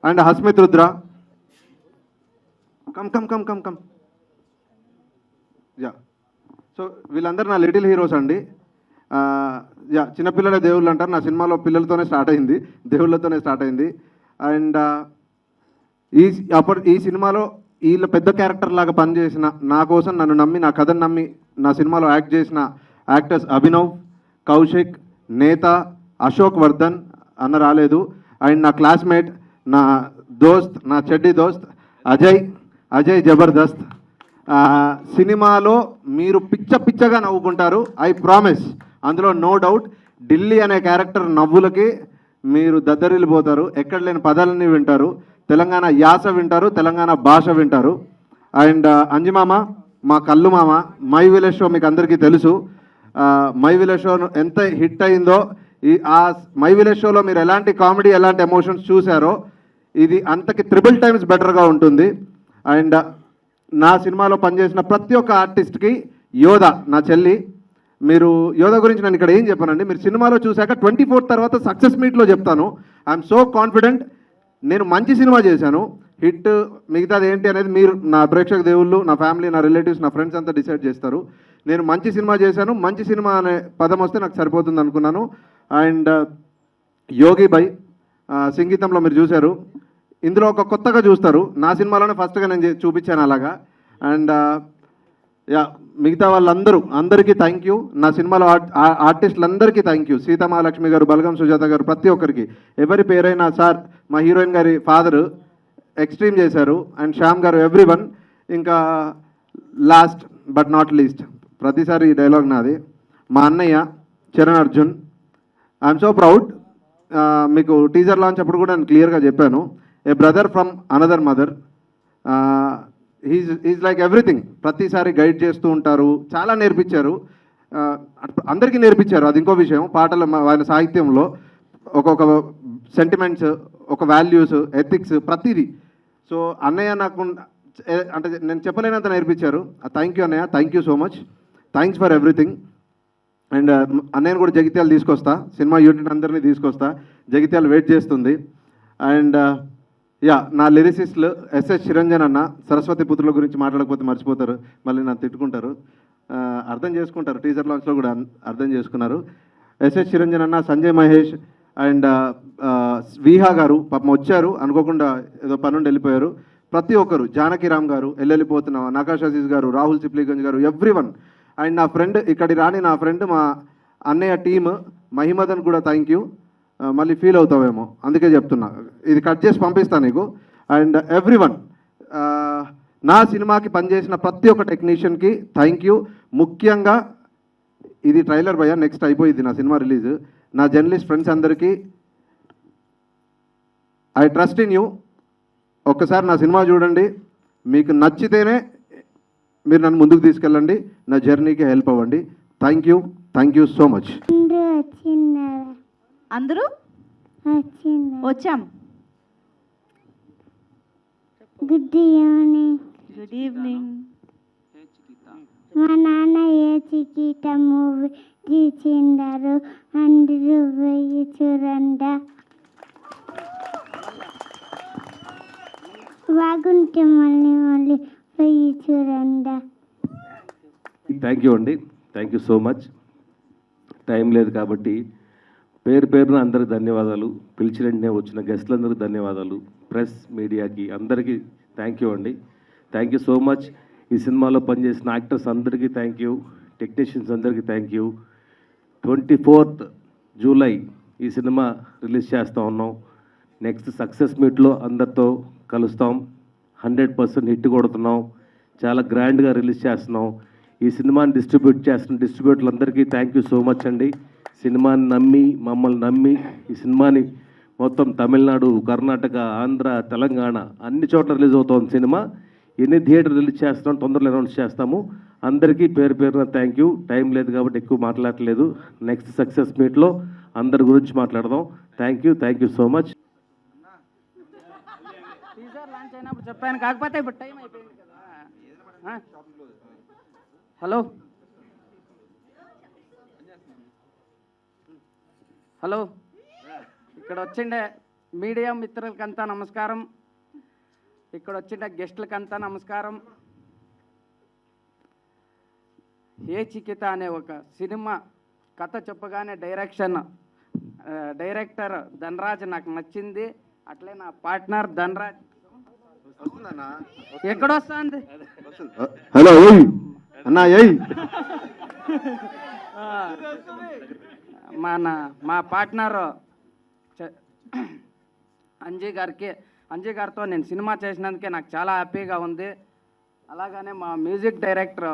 and Hasmith Rudra, come. Yeah, so వీళ్ళందరూ నా లిటిల్ హీరోస్ అండి. యా, చిన్నపిల్లలే దేవుళ్ళు అంటారు, నా సినిమాలో పిల్లలతోనే స్టార్ట్ అయింది, దేవుళ్ళతోనే స్టార్ట్ అయింది. అండ్ ఈ సినిమాలో వీళ్ళ పెద్ద క్యారెక్టర్ లాగా పనిచేసిన, నా కోసం నన్ను నమ్మి, నా కథను నమ్మి నా సినిమాలో యాక్ట్ చేసిన యాక్టర్స్ అభినవ్, కౌశిక్, నేత, అశోక్ వర్ధన్ అన్న రాలేదు, అండ్ నా క్లాస్మేట్, నా దోస్త్, నా చెడ్డి దోస్త్ అజయ్ జబర్దస్త్. సినిమాలో మీరు పిచ్చగా నవ్వుకుంటారు, ఐ ప్రామిస్, అందులో నో డౌట్. ఢిల్లీ అనే క్యారెక్టర్ నవ్వులకి మీరు దద్దరిల్లిపోతారు, ఎక్కడ లేని పదాలన్నీ వింటారు, తెలంగాణ యాస వింటారు, తెలంగాణ భాష వింటారు. అండ్ అంజిమామ, మా కళ్ళు మామ, మై విలేజ్ షో మీకు అందరికీ తెలుసు. మై విలేజ్ షో ఎంత హిట్ అయిందో ఆ మై విలేజ్ షోలో మీరు ఎలాంటి కామెడీ ఎలాంటి ఎమోషన్స్ చూసారో ఇది అంతకి 3 టైమ్స్ బెటర్గా ఉంటుంది. అండ్ నా సినిమాలో పనిచేసిన ప్రతి ఒక్క ఆర్టిస్ట్కి యోధ నా చెల్లి. మీరు యోధ గురించి నేను ఇక్కడ ఏం చెప్పానండి, మీరు సినిమాలో చూశాక 24 తర్వాత సక్సెస్ మీట్లో చెప్తాను. I'm so confident. నేను మంచి సినిమా చేశాను, హిట్ మిగతాది ఏంటి అనేది మీరు నా ప్రేక్షక దేవుళ్ళు, నా ఫ్యామిలీ, నా రిలేటివ్స్, నా ఫ్రెండ్స్ అంతా డిసైడ్ చేస్తారు. నేను మంచి సినిమా చేశాను, మంచి సినిమా అనే పదం వస్తే నాకు సరిపోతుంది అనుకున్నాను. అండ్ యోగి బై సంగీతంలో మీరు చూశారు, ఇందులో ఒక కొత్తగా చూస్తారు. నా సినిమాలోనే ఫస్ట్గా నేను చూపించాను అలాగా. అండ్ యా మిగతా వాళ్ళందరూ అందరికీ థ్యాంక్ యూ. నా సినిమాలో ఆర్టిస్టులందరికీ థ్యాంక్ యూ. సీతామహాలక్ష్మి గారు, బలగం సుజాత గారు, ప్రతి ఒక్కరికి ఎవరి పేరైనా సార్, మా హీరోయిన్ గారి ఫాదరు ఎక్స్ట్రీమ్ చేశారు, అండ్ శ్యామ్ గారు, ఎవ్రీవన్. ఇంకా లాస్ట్ బట్ నాట్ లీస్ట్, ప్రతిసారి ఈ డైలాగ్ నాది, మా అన్నయ్య Charan Arjun. I'm so proud. మీకు టీజర్ లాంచ్ అప్పుడు కూడా నేను క్లియర్గా చెప్పాను, a brother from another mother. Is like everything. ప్రతిసారి గైడ్ చేస్తూ ఉంటారు, చాలా నేర్పించారు, అందరికీ నేర్పించారు. అది ఇంకో విషయం. పాటలు ఆయన సాహిత్యంలో ఒక్కొక్క సెంటిమెంట్స్, ఒక వాల్యూస్, ఎథిక్స్, ప్రతిదీ. సో అన్నయ్య నాకు అంటే నేను చెప్పలేనంత నేర్పించారు. థ్యాంక్ యూ అన్నయ్య, thank you so much, thanks for everything. And అన్నయ్యను కూడా జగిత్యాలు తీసుకొస్తా, సినిమా యూనిట్ అందరినీ తీసుకొస్తా, జగిత్యాలు వెయిట్ చేస్తుంది. అండ్ యా నా లిరిసిస్ట్లు ఎస్ఎస్ చిరంజన్ అన్న, సరస్వతి పుత్రుల గురించి మాట్లాడకపోతే మర్చిపోతారు, మళ్ళీ నన్ను తిట్టుకుంటారు. అర్థం చేసుకుంటారు, టీజర్ లాంచ్లో కూడా అర్థం చేసుకున్నారు. ఎస్ఎస్ చిరంజన్ అన్న, సంజయ్ మహేష్ అండ్ విహా గారు పాపం వచ్చారు, అనుకోకుండా ఏదో పనుండి వెళ్ళిపోయారు. ప్రతి ఒక్కరు, జానకిరామ్ గారు, వెళ్ళిపోతున్న నకాష్ అజీజ్ గారు, రాహుల్ సిప్లీగంజ్ గారు, ఎవ్రీవన్. అండ్ నా ఫ్రెండ్, ఇక్కడి రాని నా ఫ్రెండ్, మా అన్నయ్య టీమ్ మహిమదన్ కూడా థ్యాంక్ యూ. మళ్ళీ ఫీల్ అవుతావేమో అందుకే చెప్తున్నా, ఇది కట్ చేసి పంపిస్తాను నీకు. అండ్ ఎవ్రీవన్, నా సినిమాకి పనిచేసిన ప్రతి ఒక్క టెక్నీషియన్కి థ్యాంక్ యూ. ముఖ్యంగా ఇది ట్రైలర్ భయ్యా, నెక్స్ట్ అయిపోయింది నా సినిమా రిలీజ్. నా జర్నలిస్ట్ ఫ్రెండ్స్ అందరికీ ఐ ట్రస్ట్ ఇన్ యూ. ఒక్కసారి నా సినిమా చూడండి, మీకు నచ్చితేనే మీరు నన్ను ముందుకు తీసుకెళ్ళండి, నా జర్నీకి హెల్ప్ అవ్వండి. Thank you so much. అందరూ వచ్చాం. Good evening. Good evening. మా నాన్న ఏ చికిట మూవీ తీసిండారు, అందరూ పోయి చూడండి. బాగుంటే మళ్ళీ పోయి చూడండి. థ్యాంక్ యూ అండి, thank you so much. Time లేదు కాబట్టి పేరున అందరికి ధన్యవాదాలు, పిలిచిన వెంటనే వచ్చిన గెస్టులందరికీ ధన్యవాదాలు, ప్రెస్ మీడియాకి అందరికీ థ్యాంక్ యూ అండి. Thank you so much. ఈ సినిమాలో పనిచేసిన యాక్టర్స్ అందరికీ థ్యాంక్ యూ, టెక్నీషియన్స్ అందరికీ థ్యాంక్ యూ. 24th జూలై ఈ సినిమా రిలీజ్ చేస్తూ ఉన్నాం. నెక్స్ట్ సక్సెస్ మీట్లో అందరితో కలుస్తాం. 100% హిట్ కొడుతున్నాం, చాలా గ్రాండ్గా రిలీజ్ చేస్తున్నాం. ఈ సినిమాని డిస్ట్రిబ్యూట్ చేస్తున్న డిస్ట్రిబ్యూటర్లందరికీ థ్యాంక్ యూ సో మచ్ అండి. సినిమాని నమ్మి, మమ్మల్ని నమ్మి ఈ సినిమాని మొత్తం తమిళనాడు, కర్ణాటక, ఆంధ్ర, తెలంగాణ అన్ని చోట్ల రిలీజ్ అవుతుంది సినిమా. ఎన్ని థియేటర్ రిలీజ్ చేస్తున్నాం తొందరలో అనౌన్స్ చేస్తాము. అందరికీ పేరున థ్యాంక్ యూ. టైం లేదు కాబట్టి ఎక్కువ మాట్లాడట్లేదు. నెక్స్ట్ సక్సెస్ మీట్లో అందరి గురించి మాట్లాడదాం. Thank you so much. చెప్పాను, కాకపోతే ఇప్పుడు టైం అయిపోయింది కదా. హలో, ఇక్కడ వచ్చిండే మీడియా మిత్రులకంతా నమస్కారం, ఇక్కడ వచ్చిన గెస్టులకంతా నమస్కారం. ఏ చికిత అనే ఒక సినిమా కథ చెప్పగానే డైరెక్టర్ ధనరాజ్ నాకు నచ్చింది. అట్లే నా పార్ట్నర్ ధనరాజ్ ఎక్కడొస్తుంది. హలో అన్నా, మా పార్ట్నర్ అంజీ గారితో నేను సినిమా చేసినందుకే నాకు చాలా హ్యాపీగా ఉంది. అలాగనే మా మ్యూజిక్ డైరెక్టర్